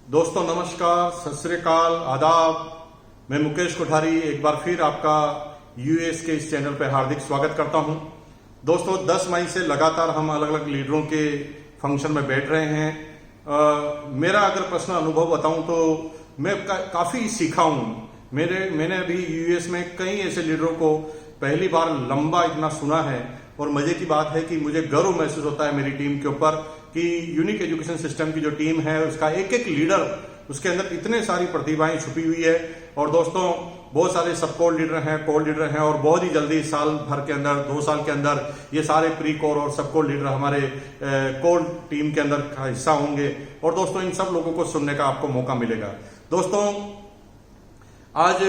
दोस्तों नमस्कार, सत श्री अकाल, आदाब। मैं मुकेश कोठारी एक बार फिर आपका यूएस के इस चैनल पर हार्दिक स्वागत करता हूं। दोस्तों 10 मई से लगातार हम अलग अलग लीडरों के फंक्शन में बैठ रहे हैं। मेरा अगर पर्सनल अनुभव बताऊं तो मैं काफी सीखा हूं। मैंने अभी यूएस में कई ऐसे लीडरों को पहली बार लंबा इतना सुना है और मजे की बात है कि मुझे गर्व महसूस होता है मेरी टीम के ऊपर कि यूनिक एजुकेशन सिस्टम की जो टीम है उसका एक एक लीडर, उसके अंदर इतने सारी प्रतिभाएं छुपी हुई है। और दोस्तों बहुत सारे सब कोर लीडर हैं, कोर लीडर हैं और बहुत ही जल्दी साल भर के अंदर 2 साल के अंदर ये सारे प्री कोर और सब कोर लीडर हमारे कोर टीम के अंदर का हिस्सा होंगे। और दोस्तों इन सब लोगों को सुनने का आपको मौका मिलेगा। दोस्तों आज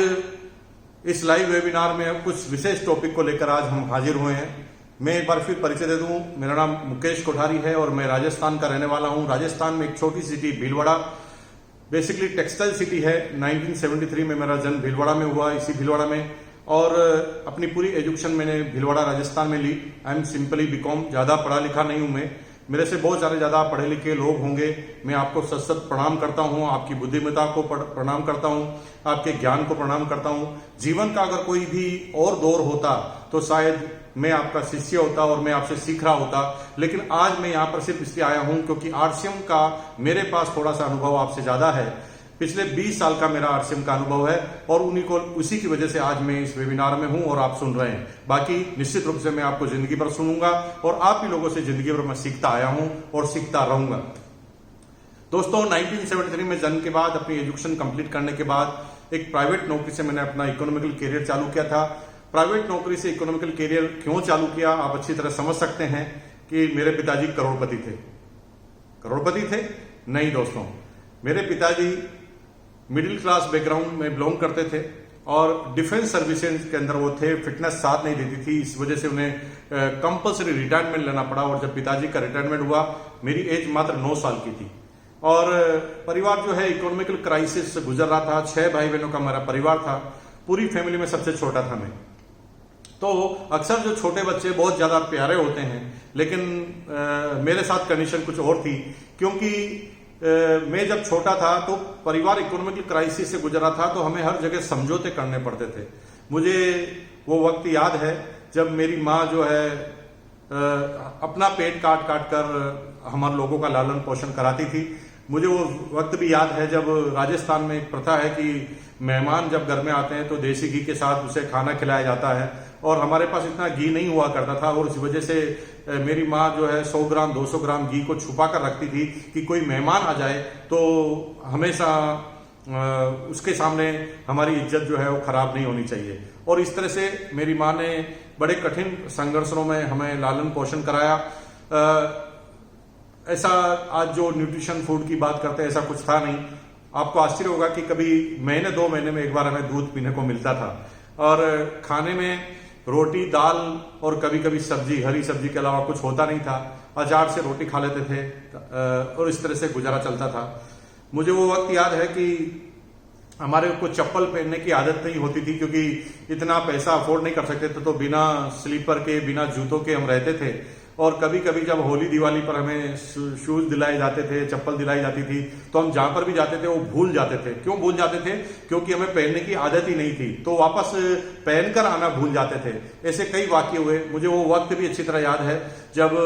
इस लाइव वेबिनार में कुछ विशेष टॉपिक को लेकर आज हम हाजिर हुए हैं। मैं एक बार फिर परिचय दे दूं, मेरा नाम मुकेश कोठारी है और मैं राजस्थान का रहने वाला हूं। राजस्थान में एक छोटी city Bhilwara, basically textile city है। 1973 में मेरा जन्म भीलवाड़ा में हुआ, इसी भीलवाड़ा में, और अपनी पूरी एजुकेशन मैंने भीलवाड़ा राजस्थान में ली। आई एम सिंपली बीकॉम, ज्यादा पढ़ा लिखा नहीं हूं मैं। मेरे से बहुत सारे ज्यादा पढ़े लिखे लोग होंगे। मैं आपको सत सत प्रणाम करता हूं, आपकी बुद्धिमत्ता को प्रणाम करता हूं, आपके ज्ञान को प्रणाम करता हूं। जीवन का अगर कोई भी और दौर होता तो शायद मैं आपका शिष्य होता और मैं आपसे सीख रहा होता, लेकिन आज मैं यहां पर सिर्फ इसलिए आया हूं क्योंकि आरसीएम का मेरे पास थोड़ा सा अनुभव आपसे ज्यादा है। पिछले 20 साल का मेरा आरसीएम का अनुभव है और उसी की वजह से आज मैं इस वेबिनार में हूं और आप सुन रहे हैं। बाकी निश्चित रूप से मैं आपको जिंदगी भर सुनूंगा और आप ही लोगों से जिंदगी भर मैं सीखता आया हूं और सीखता रहूंगा। दोस्तों 1973 में जन्म के बाद अपनी एजुकेशन कंप्लीट करने के बाद एक प्राइवेट नौकरी से मैंने अपना इकोनॉमिकल कैरियर चालू किया था। प्राइवेट नौकरी से इकोनॉमिकल कैरियर क्यों चालू किया आप अच्छी तरह समझ सकते हैं कि मेरे पिताजी करोड़पति थे। करोड़पति थे? नहीं दोस्तों, मेरे पिताजी मिडिल क्लास बैकग्राउंड में बिलोंग करते थे और डिफेंस सर्विसेज के अंदर वो थे। फिटनेस साथ नहीं देती थी, इस वजह से उन्हें कंपल्सरी रिटायरमेंट लेना पड़ा। और जब पिताजी का रिटायरमेंट हुआ मेरी एज मात्र 9 साल की थी और परिवार जो है इकोनॉमिकल क्राइसिस से गुजर रहा था। 6 भाई बहनों का मेरा परिवार था, पूरी फैमिली में सबसे छोटा था मैं। तो अक्सर जो छोटे बच्चे बहुत ज्यादा प्यारे होते हैं, लेकिन मेरे साथ कंडीशन कुछ और थी क्योंकि मैं जब छोटा था तो परिवार इकोनॉमिकल क्राइसिस से गुजर रहा था, तो हमें हर जगह समझौते करने पड़ते थे। मुझे वो वक्त याद है जब मेरी माँ जो है अपना पेट काट काट कर हमारे लोगों का लालन पोषण कराती थी। मुझे वो वक्त भी याद है जब राजस्थान में एक प्रथा है कि मेहमान जब घर में आते हैं तो देसी घी के साथ उसे खाना खिलाया जाता है और हमारे पास इतना घी नहीं हुआ करता था और इस वजह से मेरी माँ जो है 100 ग्राम 200 ग्राम घी को छुपा कर रखती थी कि कोई मेहमान आ जाए तो हमेशा उसके सामने हमारी इज्जत जो है वो खराब नहीं होनी चाहिए। और इस तरह से मेरी माँ ने बड़े कठिन संघर्षों में हमें लालन पोषण कराया। ऐसा आज जो न्यूट्रिशन फूड की बात करते हैं ऐसा कुछ था नहीं। आपको आश्चर्य होगा कि कभी महीने 2 महीने में एक बार हमें दूध पीने को मिलता था और खाने में रोटी दाल और कभी कभी सब्जी, हरी सब्जी के अलावा कुछ होता नहीं था। अचार से रोटी खा लेते थे और इस तरह से गुजारा चलता था। मुझे वो वक्त याद है कि हमारे को चप्पल पहनने की आदत नहीं होती थी क्योंकि इतना पैसा अफोर्ड नहीं कर सकते थे, तो बिना स्लीपर के बिना जूतों के हम रहते थे। और कभी कभी जब होली दिवाली पर हमें शूज दिलाए जाते थे, चप्पल दिलाई जाती थी, तो हम जहां पर भी जाते थे वो भूल जाते थे। क्यों भूल जाते थे? क्योंकि हमें पहनने की आदत ही नहीं थी, तो वापस पहनकर आना भूल जाते थे। ऐसे कई वाक्य हुए। मुझे वो वक्त भी अच्छी तरह याद है जब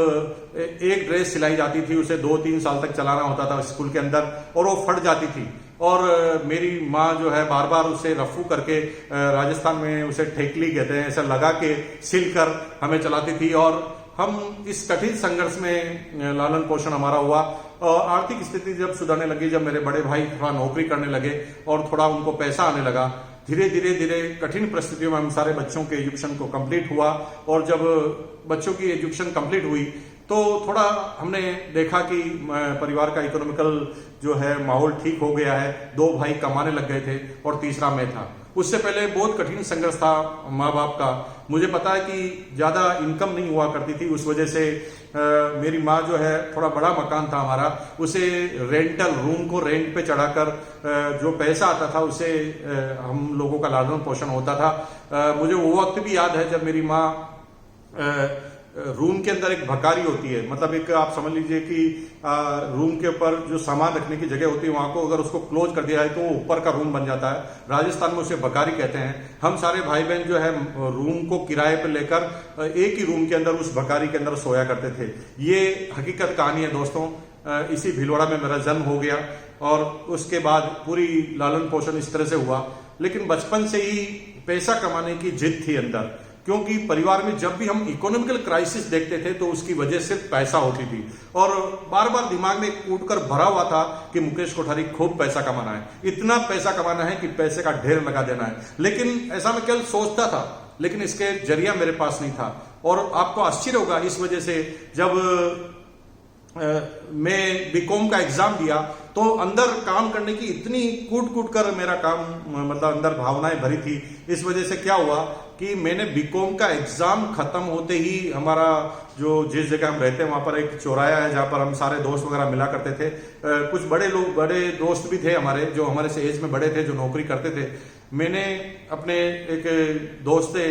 एक ड्रेस सिलाई जाती थी, उसे 2-3 साल तक चलाना होता था स्कूल के अंदर और वो फट जाती थी और मेरी माँ जो है बार बार उसे रफू करके, राजस्थान में उसे ठेकली कहते हैं, ऐसा लगा के सिल कर हमें चलाती थी। और हम इस कठिन संघर्ष में लालन पोषण हमारा हुआ। और आर्थिक स्थिति जब सुधरने लगी, जब मेरे बड़े भाई थोड़ा नौकरी करने लगे और थोड़ा उनको पैसा आने लगा, धीरे धीरे कठिन परिस्थितियों में हम सारे बच्चों के एजुकेशन को कंप्लीट हुआ। और जब बच्चों की एजुकेशन कंप्लीट हुई तो थोड़ा हमने देखा कि परिवार का इकोनॉमिकल जो है माहौल ठीक हो गया है। 2 भाई कमाने लग गए थे और तीसरा मैं था। उससे पहले बहुत कठिन संघर्ष था माँ बाप का। मुझे पता है कि ज्यादा इनकम नहीं हुआ करती थी, उस वजह से मेरी माँ जो है, थोड़ा बड़ा मकान था हमारा, उसे रेंटल रूम को रेंट पे चढ़ाकर जो पैसा आता था उसे हम लोगों का लालन पोषण होता था। मुझे वो वक्त भी याद है जब मेरी माँ रूम के अंदर एक भकारी होती है, मतलब एक आप समझ लीजिए कि रूम के ऊपर जो सामान रखने की जगह होती है वहां को अगर उसको क्लोज कर दिया है तो वो ऊपर का रूम बन जाता है। राजस्थान में उसे भकारी कहते हैं। हम सारे भाई बहन जो है रूम को किराए पर लेकर एक ही रूम के अंदर उस भकारी के अंदर सोया करते थे। ये हकीकत कहानी है दोस्तों। इसी भीलवाड़ा में मेरा जन्म हो गया और उसके बाद पूरी लालन पोषण इस तरह से हुआ। लेकिन बचपन से ही पैसा कमाने की जिद थी अंदर, क्योंकि परिवार में जब भी हम इकोनॉमिकल क्राइसिस देखते थे तो उसकी वजह सिर्फ पैसा होती थी और बार बार दिमाग में कूटकर भरा हुआ था कि मुकेश कोठारी खूब पैसा कमाना है, इतना पैसा कमाना है कि पैसे का ढेर लगा देना है। लेकिन ऐसा मैं केवल सोचता था, लेकिन इसके जरिया मेरे पास नहीं था। और आपको आश्चर्य होगा इस वजह से, जब मैं बीकॉम का एग्जाम दिया तो अंदर काम करने की इतनी कूट कर मेरा काम, मतलब अंदर भावनाएं भरी थी। इस वजह से क्या हुआ कि मैंने बीकॉम का एग्जाम खत्म होते ही हमारा जो जिस जगह हम रहते हैं वहां पर एक चौराया है जहां पर हम सारे दोस्त वगैरह मिला करते थे। कुछ बड़े दोस्त भी थे हमारे, जो हमारे से एज में बड़े थे, जो नौकरी करते थे। मैंने अपने एक दोस्त से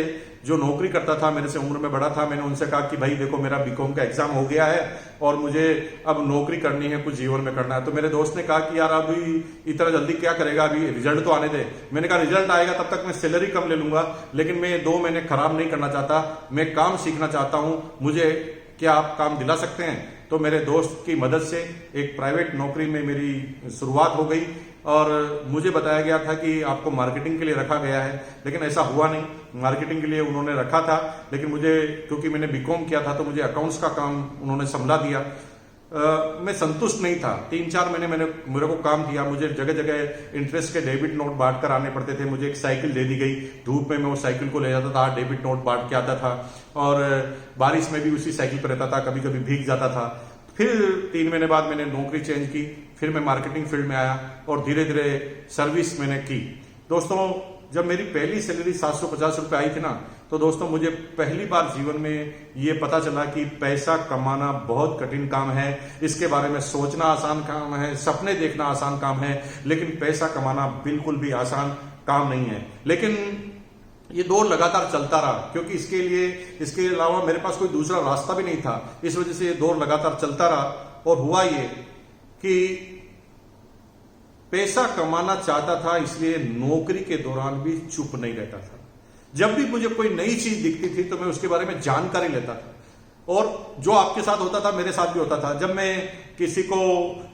जो नौकरी करता था, मेरे से उम्र में बड़ा था, मैंने उनसे कहा कि भाई देखो मेरा बीकॉम का एग्जाम हो गया है और मुझे अब नौकरी करनी है, कुछ जीवन में करना है। तो मेरे दोस्त ने कहा कि यार अभी इतना जल्दी क्या करेगा, अभी रिजल्ट तो आने दे। मैंने कहा रिजल्ट आएगा तब तक मैं सैलरी कम ले लूंगा, लेकिन मैं 2 महीने खराब नहीं करना चाहता, मैं काम सीखना चाहता हूं, मुझे क्या आप काम दिला सकते हैं? तो मेरे दोस्त की मदद से एक प्राइवेट नौकरी में मेरी शुरुआत हो गई और मुझे बताया गया था कि आपको मार्केटिंग के लिए रखा गया है, लेकिन ऐसा हुआ नहीं। मार्केटिंग के लिए उन्होंने रखा था, लेकिन मुझे, क्योंकि मैंने बीकॉम किया था तो मुझे अकाउंट्स का काम उन्होंने संभला दिया। मैं संतुष्ट नहीं था। 3-4 महीने मेरे को काम दिया, मुझे जगह जगह इंटरेस्ट के डेबिट नोट बांट कर आने पड़ते थे। मुझे एक साइकिल दे दी गई, धूप में मैं वो साइकिल को ले जाता था, डेबिट नोट बांट के आता था और बारिश में भी उसी साइकिल पर रहता था, कभी कभी भीग जाता था। फिर 3 महीने बाद मैंने नौकरी चेंज की, फिर मैं मार्केटिंग फील्ड में आया और धीरे धीरे सर्विस मैंने की। दोस्तों जब मेरी पहली सैलरी 750 रुपये आई थी ना, तो दोस्तों मुझे पहली बार जीवन में ये पता चला कि पैसा कमाना बहुत कठिन काम है। इसके बारे में सोचना आसान काम है, सपने देखना आसान काम है, लेकिन पैसा कमाना बिल्कुल भी आसान काम नहीं है। लेकिन ये दौर लगातार चलता रहा, क्योंकि इसके अलावा मेरे पास कोई दूसरा रास्ता भी नहीं था। इस वजह से ये दौर लगातार चलता रहा और हुआ ये कि पैसा कमाना चाहता था, इसलिए नौकरी के दौरान भी चुप नहीं रहता था। जब भी मुझे कोई नई चीज दिखती थी तो मैं उसके बारे में जानकारी लेता था, और जो आपके साथ होता था मेरे साथ भी होता था। जब मैं किसी को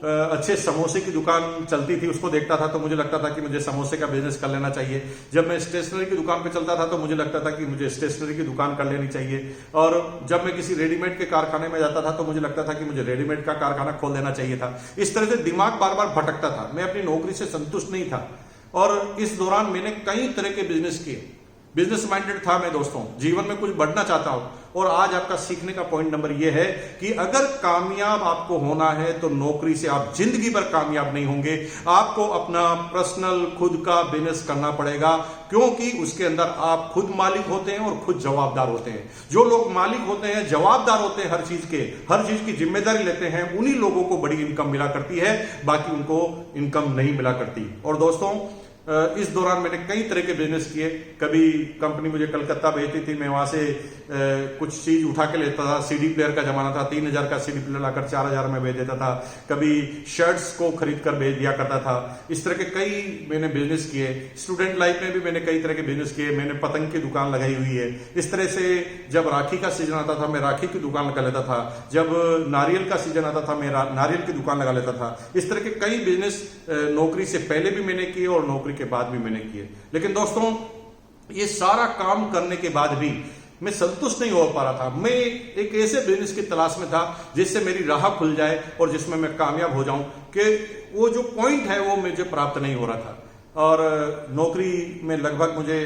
अच्छे समोसे की दुकान चलती थी उसको देखता था तो मुझे लगता था कि मुझे समोसे का बिजनेस कर लेना चाहिए। जब मैं स्टेशनरी की दुकान पे चलता था तो मुझे लगता था कि मुझे स्टेशनरी की दुकान कर लेनी चाहिए। और जब मैं किसी रेडीमेड के कारखाने में जाता था तो मुझे लगता था कि मुझे रेडीमेड का कारखाना खोल देना चाहिए था। इस तरह से दिमाग बार बार भटकता था, मैं अपनी नौकरी से संतुष्ट नहीं था। और इस दौरान मैंने कई तरह के बिजनेस किए, बिजनेस माइंडेड था मैं दोस्तों, जीवन में कुछ बढ़ना चाहता हूं। और आज आपका सीखने का पॉइंट नंबर यह है कि अगर कामयाब आपको होना है तो नौकरी से आप जिंदगी भर कामयाब नहीं होंगे। आपको अपना पर्सनल खुद का बिजनेस करना पड़ेगा, क्योंकि उसके अंदर आप खुद मालिक होते हैं और खुद जवाबदार होते हैं। जो लोग मालिक होते हैं, जवाबदार होते हैं, हर चीज की जिम्मेदारी लेते हैं, उन्हीं लोगों को बड़ी इनकम मिला करती है, बाकी उनको इनकम नहीं मिला करती। और दोस्तों इस दौरान मैंने कई तरह के बिजनेस किए। कभी कंपनी मुझे कलकत्ता भेजती थी, मैं वहां से कुछ चीज उठा के लेता था। सीडी प्लेयर का जमाना था, 3000 का सीडी प्लेयर लाकर 4000 में भेज देता था। कभी शर्ट्स को खरीद कर भेज दिया करता था। इस तरह के कई मैंने बिजनेस किए। स्टूडेंट लाइफ में भी मैंने कई तरह के बिजनेस किए। मैंने पतंग की दुकान लगाई हुई है। इस तरह से जब राखी का सीजन आता था मैं राखी की दुकान लगा लेता था। जब नारियल का सीजन आता था मैं नारियल की दुकान लगा लेता था। इस तरह के कई बिजनेस नौकरी से पहले भी मैंने किए और नौकरी के बाद भी मैंने किए। लेकिन दोस्तों ये सारा काम करने के बाद भी मैं संतुष्ट नहीं हो पा रहा था। मैं एक ऐसे बिजनेस की तलाश में था जिससे मेरी राह खुल जाए और जिसमें मैं कामयाब हो जाऊं, कि वो जो पॉइंट है वो मुझे प्राप्त नहीं हो रहा था। और नौकरी में लगभग मुझे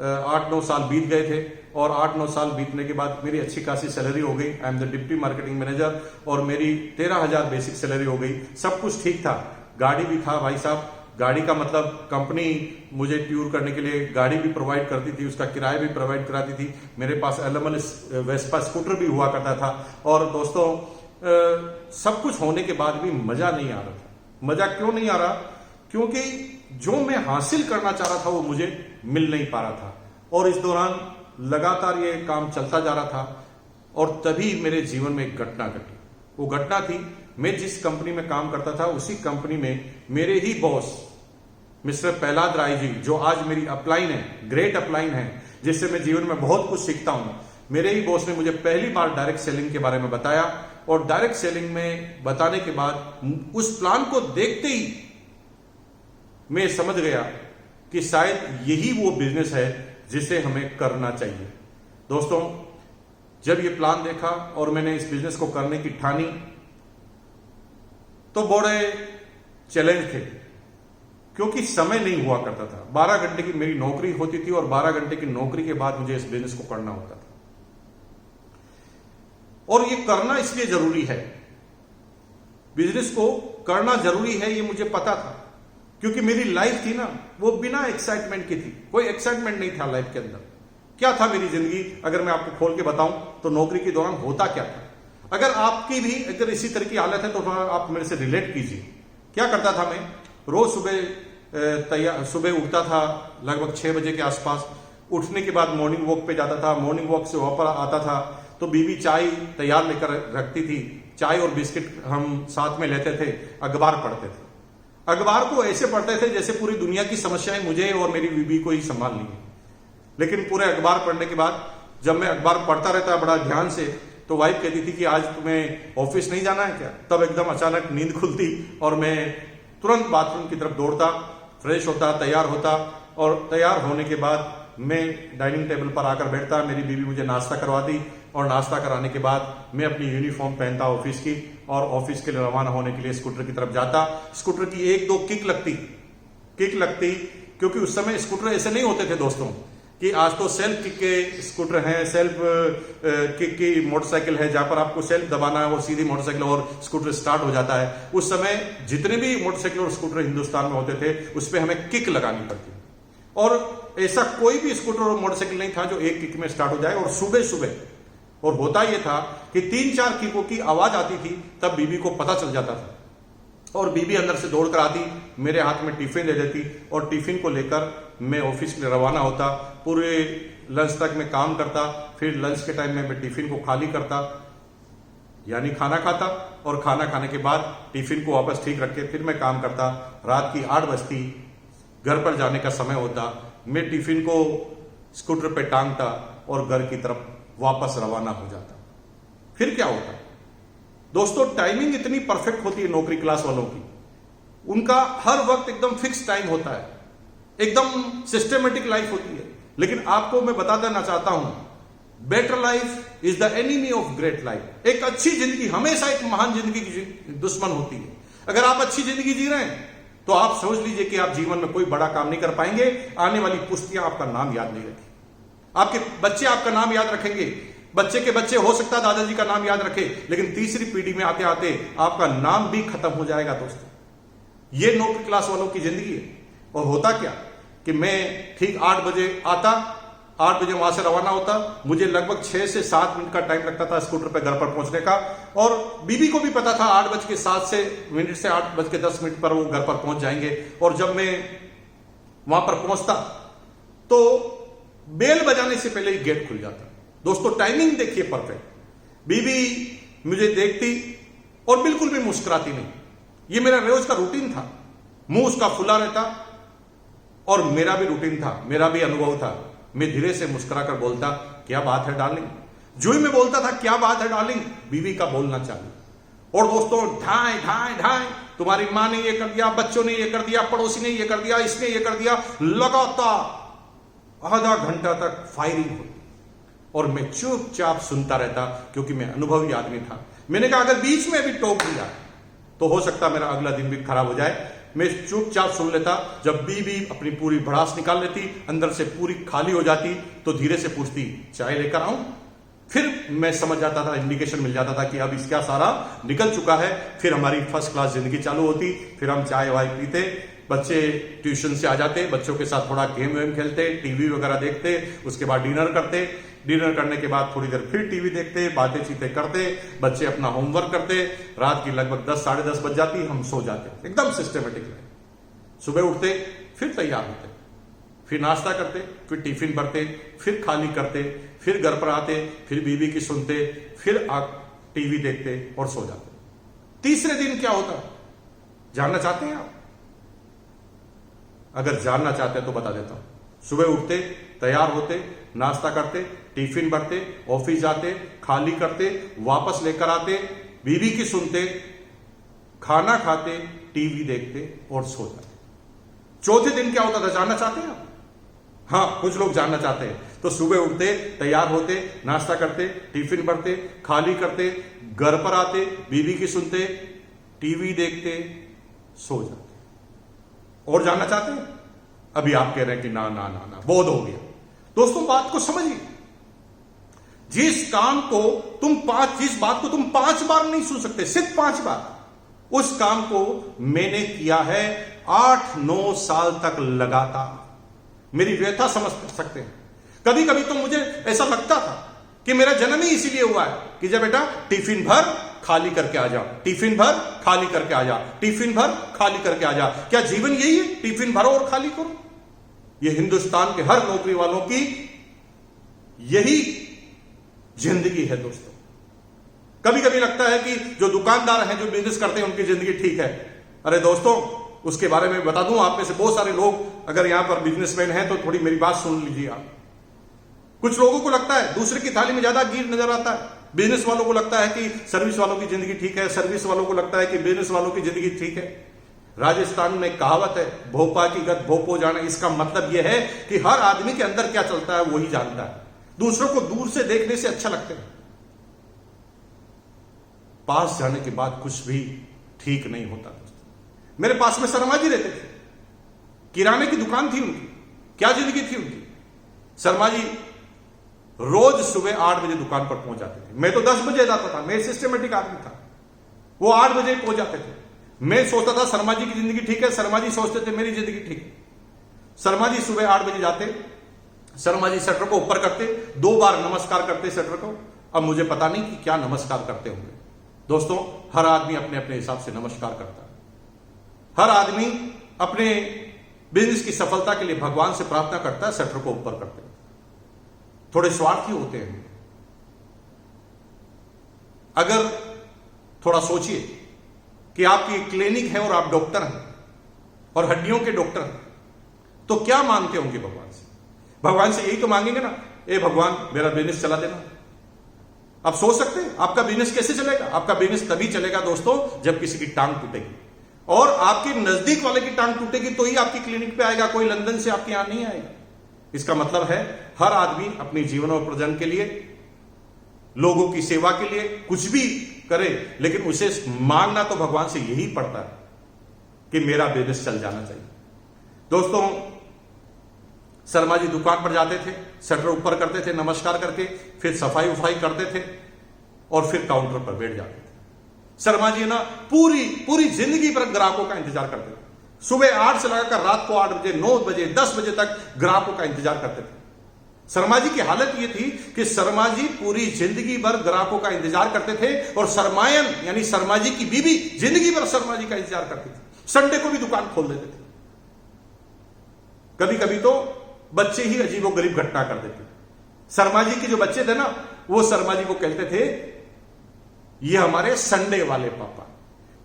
8-9 साल बीत गए थे और 8-9 साल बीतने के बाद मेरी अच्छी खासी सैलरी हो गई। I am the deputy marketing manager और मेरी 13,000 बेसिक सैलरी हो गई। सब कुछ ठीक था, गाड़ी भी था भाई साहब। गाड़ी का मतलब कंपनी मुझे टूर करने के लिए गाड़ी भी प्रोवाइड करती थी, उसका किराया भी प्रोवाइड कराती थी। मेरे पास एलएमएल वेस्पा स्कूटर भी हुआ करता था। और दोस्तों सब कुछ होने के बाद भी मजा नहीं आ रहा था। मजा क्यों नहीं आ रहा? क्योंकि जो मैं हासिल करना चाह रहा था वो मुझे मिल नहीं पा रहा था। और इस दौरान लगातार ये काम चलता जा रहा था। और तभी मेरे जीवन में एक घटना घटी। वो घटना थी, मैं जिस कंपनी में काम करता था उसी कंपनी में मेरे ही बॉस मिस्टर प्रहलाद राय जी, जो आज मेरी अपलाइन है, ग्रेट अपलाइन है, जिससे मैं जीवन में बहुत कुछ सीखता हूं, मेरे ही बॉस ने मुझे पहली बार डायरेक्ट सेलिंग के बारे में बताया। और डायरेक्ट सेलिंग में बताने के बाद उस प्लान को देखते ही मैं समझ गया कि शायद यही वो बिजनेस है जिसे हमें करना चाहिए। दोस्तों, जब ये प्लान देखा और मैंने इस बिजनेस को करने की ठानी तो बड़े चैलेंज थे, क्योंकि समय नहीं हुआ करता था। 12 घंटे की मेरी नौकरी होती थी और 12 घंटे की नौकरी के बाद मुझे इस बिजनेस को करना होता था। और ये करना इसलिए जरूरी है, बिजनेस को करना जरूरी है, ये मुझे पता था, क्योंकि मेरी लाइफ थी ना वो बिना एक्साइटमेंट की थी। कोई एक्साइटमेंट नहीं था लाइफ के अंदर। क्या था मेरी जिंदगी, अगर मैं आपको खोल के बताऊं तो नौकरी के दौरान होता क्या था। अगर आपकी भी अगर इसी तरह की हालत है तो आप मेरे से रिलेट कीजिए। क्या करता था मैं, रोज सुबह उठता था लगभग 6 बजे के आसपास। उठने के बाद मॉर्निंग वॉक पे जाता था। मॉर्निंग वॉक से वापस आता था तो बीबी चाय तैयार लेकर रखती थी। चाय और बिस्किट हम साथ में लेते थे, अखबार पढ़ते थे। अखबार को ऐसे पढ़ते थे जैसे पूरी दुनिया की समस्याएं मुझे और मेरी बीबी को ही संभालनी है। लेकिन पूरे अखबार पढ़ने के बाद जब मैं अखबार पढ़ता रहता बड़ा ध्यान से, तो वाइफ कहती थी कि आज तुम्हें ऑफिस नहीं जाना है क्या। तब एकदम अचानक नींद खुलती और मैं तुरंत बाथरूम की तरफ दौड़ता, फ्रेश होता, तैयार होता, और तैयार होने के बाद मैं डाइनिंग टेबल पर आकर बैठता। मेरी बीवी मुझे नाश्ता करवाती और नाश्ता कराने के बाद मैं अपनी यूनिफॉर्म पहनता ऑफिस की और ऑफिस के लिए रवाना होने के लिए स्कूटर की तरफ जाता। स्कूटर की 1-2 किक लगती, क्योंकि उस समय स्कूटर ऐसे नहीं होते थे दोस्तों कि आज तो सेल्फ किक के स्कूटर हैं, सेल्फ किक की मोटरसाइकिल है जहां पर आपको सेल्फ दबाना है और सीधी मोटरसाइकिल और स्कूटर स्टार्ट हो जाता है। उस समय जितने भी मोटरसाइकिल और स्कूटर हिंदुस्तान में होते थे उस पर हमें किक लगानी पड़ती, और ऐसा कोई भी स्कूटर और मोटरसाइकिल नहीं था जो एक किक में स्टार्ट हो जाए। और सुबह और होता यह था कि 3-4 किकों की आवाज आती थी, तब बीबी को पता चल जाता था और बीबी अंदर से दौड़ कर आती, मेरे हाथ में टिफिन दे देती और टिफिन को लेकर मैं ऑफिस के लिए रवाना होता। पूरे लंच तक मैं काम करता, फिर लंच के टाइम में मैं टिफिन को खाली करता, यानी खाना खाता, और खाना खाने के बाद टिफिन को वापस ठीक रख के फिर मैं काम करता। रात की 8 बजती, घर पर जाने का समय होता, मैं टिफिन को स्कूटर पे टांगता और घर की तरफ वापस रवाना हो जाता। फिर क्या होता दोस्तों, टाइमिंग इतनी परफेक्ट होती है नौकरी क्लास वालों की, उनका हर वक्त एकदम फिक्स टाइम होता है, एकदम सिस्टमेटिक लाइफ होती है। लेकिन आपको मैं बता देना चाहता हूं, better life is the enemy of great life. एक अच्छी जिंदगी हमेशा एक महान जिंदगी की दुश्मन होती है। अगर आप अच्छी जिंदगी जी रहे हैं तो आप समझ लीजिए कि आप जीवन में कोई बड़ा काम नहीं कर पाएंगे। आने वाली पुश्तियां आपका नाम याद नहीं रखेंगी, आपके बच्चे आपका नाम याद रखेंगे, बच्चे के बच्चे हो सकता है दादाजी का नाम याद रखे, लेकिन तीसरी पीढ़ी में आते आते आपका नाम भी खत्म हो जाएगा। दोस्तों, ये नौकरी क्लास वालों की जिंदगी है। और होता क्या कि मैं ठीक 8 बजे आता, 8 बजे वहां से रवाना होता। मुझे लगभग 6 से 7 मिनट का टाइम लगता था स्कूटर पे घर पर पहुंचने का, और बीबी को भी पता था 8:07 मिनट से 8:10 पर वो घर पर पहुंच जाएंगे। और जब मैं वहां पर पहुंचता तो बेल बजाने से पहले ही गेट खुल जाता। दोस्तों, टाइमिंग देखिए परफेक्ट। बीबी मुझे देखती और बिल्कुल भी मुस्कुराती नहीं। ये मेरा रोज का रूटीन था, मुंह उसका फुला रहता, और मेरा भी रूटीन था, मेरा भी अनुभव था। मैं धीरे से मुस्कुरा कर बोलता, क्या बात है डार्लिंग। जो ही मैं बोलता था क्या बात है डार्लिंग, बीबी का बोलना चालू। और दोस्तों, ढाई ढाई ढाई, तुम्हारी मां ने ये कर दिया, बच्चों ने ये कर दिया, पड़ोसी ने ये कर दिया, इसने ये कर दिया, लगातार आधा घंटा तक फायरिंग होती, और मैं चुपचाप सुनता रहता, क्योंकि मैं अनुभवी आदमी था। मैंने कहा अगर बीच में भी टोक दिया तो हो सकता मेरा अगला दिन भी खराब हो जाए। मैं चुपचाप सुन लेता। जब बीबी अपनी पूरी भड़ास निकाल लेती, अंदर से पूरी खाली हो जाती, तो धीरे से पूछती, चाय लेकर आऊं। फिर मैं समझ जाता था, इंडिकेशन मिल जाता था कि अब इसका सारा निकल चुका है। फिर हमारी फर्स्ट क्लास जिंदगी चालू होती। फिर हम चाय वाय पीते, बच्चे ट्यूशन से आ जाते, बच्चों के साथ थोड़ा गेम वेम खेलते, टीवी वगैरह देखते, उसके बाद डिनर करते। डिनर करने के बाद थोड़ी देर फिर टीवी देखते, बातें चीतें करते, बच्चे अपना होमवर्क करते। रात की लगभग 10 साढ़े 10 बज जाती, हम सो जाते। एकदम सिस्टमेटिक है। सुबह उठते, फिर तैयार होते, फिर नाश्ता करते, फिर टिफिन भरते, फिर खाली करते, फिर घर पर आते, फिर बीवी की सुनते, फिर टीवी देखते और सो जाते। तीसरे दिन क्या होता है जानना चाहते हैं आप? अगर जानना चाहते हैं तो बता देता हूं। सुबह उठते, तैयार होते, नाश्ता करते, टिफिन भरते, ऑफिस जाते, खाली करते, वापस लेकर आते, बीवी की सुनते, खाना खाते, टीवी देखते और सो जाते। चौथे दिन क्या होता था जानना चाहते हैं आप? हाँ, कुछ लोग जानना चाहते हैं। तो सुबह उठते, तैयार होते, नाश्ता करते, टिफिन भरते, खाली करते, घर पर आते, बीवी की सुनते, टीवी देखते, सो जाते। और जानना चाहते हैं? अभी आप कह रहे हैं कि ना ना ना ना, बहुत हो गया। दोस्तों, बात को समझिए। जिस बात को तुम 5 बार नहीं सुन सकते, सिर्फ 5 बार, उस काम को मैंने किया है 8-9 साल तक लगातार। मेरी व्यथा समझ सकते हैं। कभी कभी तो मुझे ऐसा लगता था कि मेरा जन्म ही इसीलिए हुआ है कि जब बेटा टिफिन भर, खाली करके आ जा, टिफिन भर, खाली करके आ जा, टिफिन भर, खाली करके आ जा। क्या जीवन यही है? टिफिन भरो और खाली करो? ये हिंदुस्तान के हर नौकरी वालों की यही जिंदगी है दोस्तों। कभी कभी लगता है कि जो दुकानदार हैं, जो बिजनेस करते हैं, उनकी जिंदगी ठीक है। अरे दोस्तों, उसके बारे में बता दूं, आप में से बहुत सारे लोग अगर यहां पर बिजनेसमैन हैं तो थोड़ी मेरी बात सुन लीजिए आप। कुछ लोगों को लगता है दूसरे की थाली में ज्यादा गिर नजर आता है। बिजनेस वालों को लगता है कि सर्विस वालों की जिंदगी ठीक है, सर्विस वालों को लगता है कि बिजनेस वालों की जिंदगी ठीक है। राजस्थान में कहावत है, भोपा की गत भोपो जाना। इसका मतलब यह है कि हर आदमी के अंदर क्या चलता है वही जानता है। दूसरों को दूर से देखने से अच्छा लगता है, पास जाने के बाद कुछ भी ठीक नहीं होता दोस्तों। मेरे पास में शर्मा जी रहते थे, किराने की दुकान थी उनकी। क्या जिंदगी थी उनकी? शर्मा जी रोज सुबह 8 बजे दुकान पर पहुंच जाते थे। मैं तो 10 बजे जाता था, मैं सिस्टमेटिक आदमी था। वो 8 बजे पहुंच जाते थे। मैं सोचता था शर्मा जी की जिंदगी ठीक है, शर्मा जी सोचते थे मेरी जिंदगी ठीक है। शर्मा जी सुबह 8 बजे जाते, शर्मा जी शटर को ऊपर करते, 2 बार नमस्कार करते शटर को। अब मुझे पता नहीं कि क्या नमस्कार करते होंगे दोस्तों। हर आदमी अपने अपने हिसाब से नमस्कार करता है। हर आदमी अपने बिजनेस की सफलता के लिए भगवान से प्रार्थना करता है, शटर को ऊपर करते हैं। थोड़े स्वार्थी होते हैं। अगर थोड़ा सोचिए कि आपकी क्लिनिक है और आप डॉक्टर हैं और हड्डियों के डॉक्टर हैं, तो क्या मांगते होंगे भगवान से? भगवान से यही तो मांगेंगे ना, ए भगवान मेरा बिजनेस चला देना। आप सोच सकते हैं आपका बिजनेस कैसे चलेगा? आपका बिजनेस तभी चलेगा दोस्तों जब किसी की टांग टूटेगी, और आपके नजदीक वाले की टांग टूटेगी तो ही आपकी क्लिनिक पे आएगा, कोई लंदन से आपके यहां नहीं आएगा। इसका मतलब है हर आदमी अपने जीवन और प्रजन के लिए, लोगों की सेवा के लिए कुछ भी करे, लेकिन उसे मांगना तो भगवान से यही पड़ता है कि मेरा बिजनेस चल जाना चाहिए। दोस्तों, शर्मा जी दुकान पर जाते थे, शटर ऊपर करते थे नमस्कार करके, फिर सफाई उफाई करते थे और फिर काउंटर पर बैठ जाते थे। शर्मा जी ना पूरी जिंदगी भर ग्राहकों का इंतजार करते थे। सुबह 8 से लगाकर रात को 8 बजे, 9 बजे, 10 बजे तक ग्राहकों का इंतजार करते थे। शर्मा जी की हालत यह थी कि शर्मा जी पूरी जिंदगी भर ग्राहकों का इंतजार करते थे और शर्मायन यानी शर्मा जी की बीवी जिंदगी भर शर्मा जी का इंतजार करती थी। संडे को भी दुकान खोल देते थे। कभी कभी तो बच्चे ही अजीबोगरीब घटना कर देते थे। शर्मा जी के जो बच्चे थे ना, वो शर्मा जी को कहते थे ये हमारे संडे वाले पापा,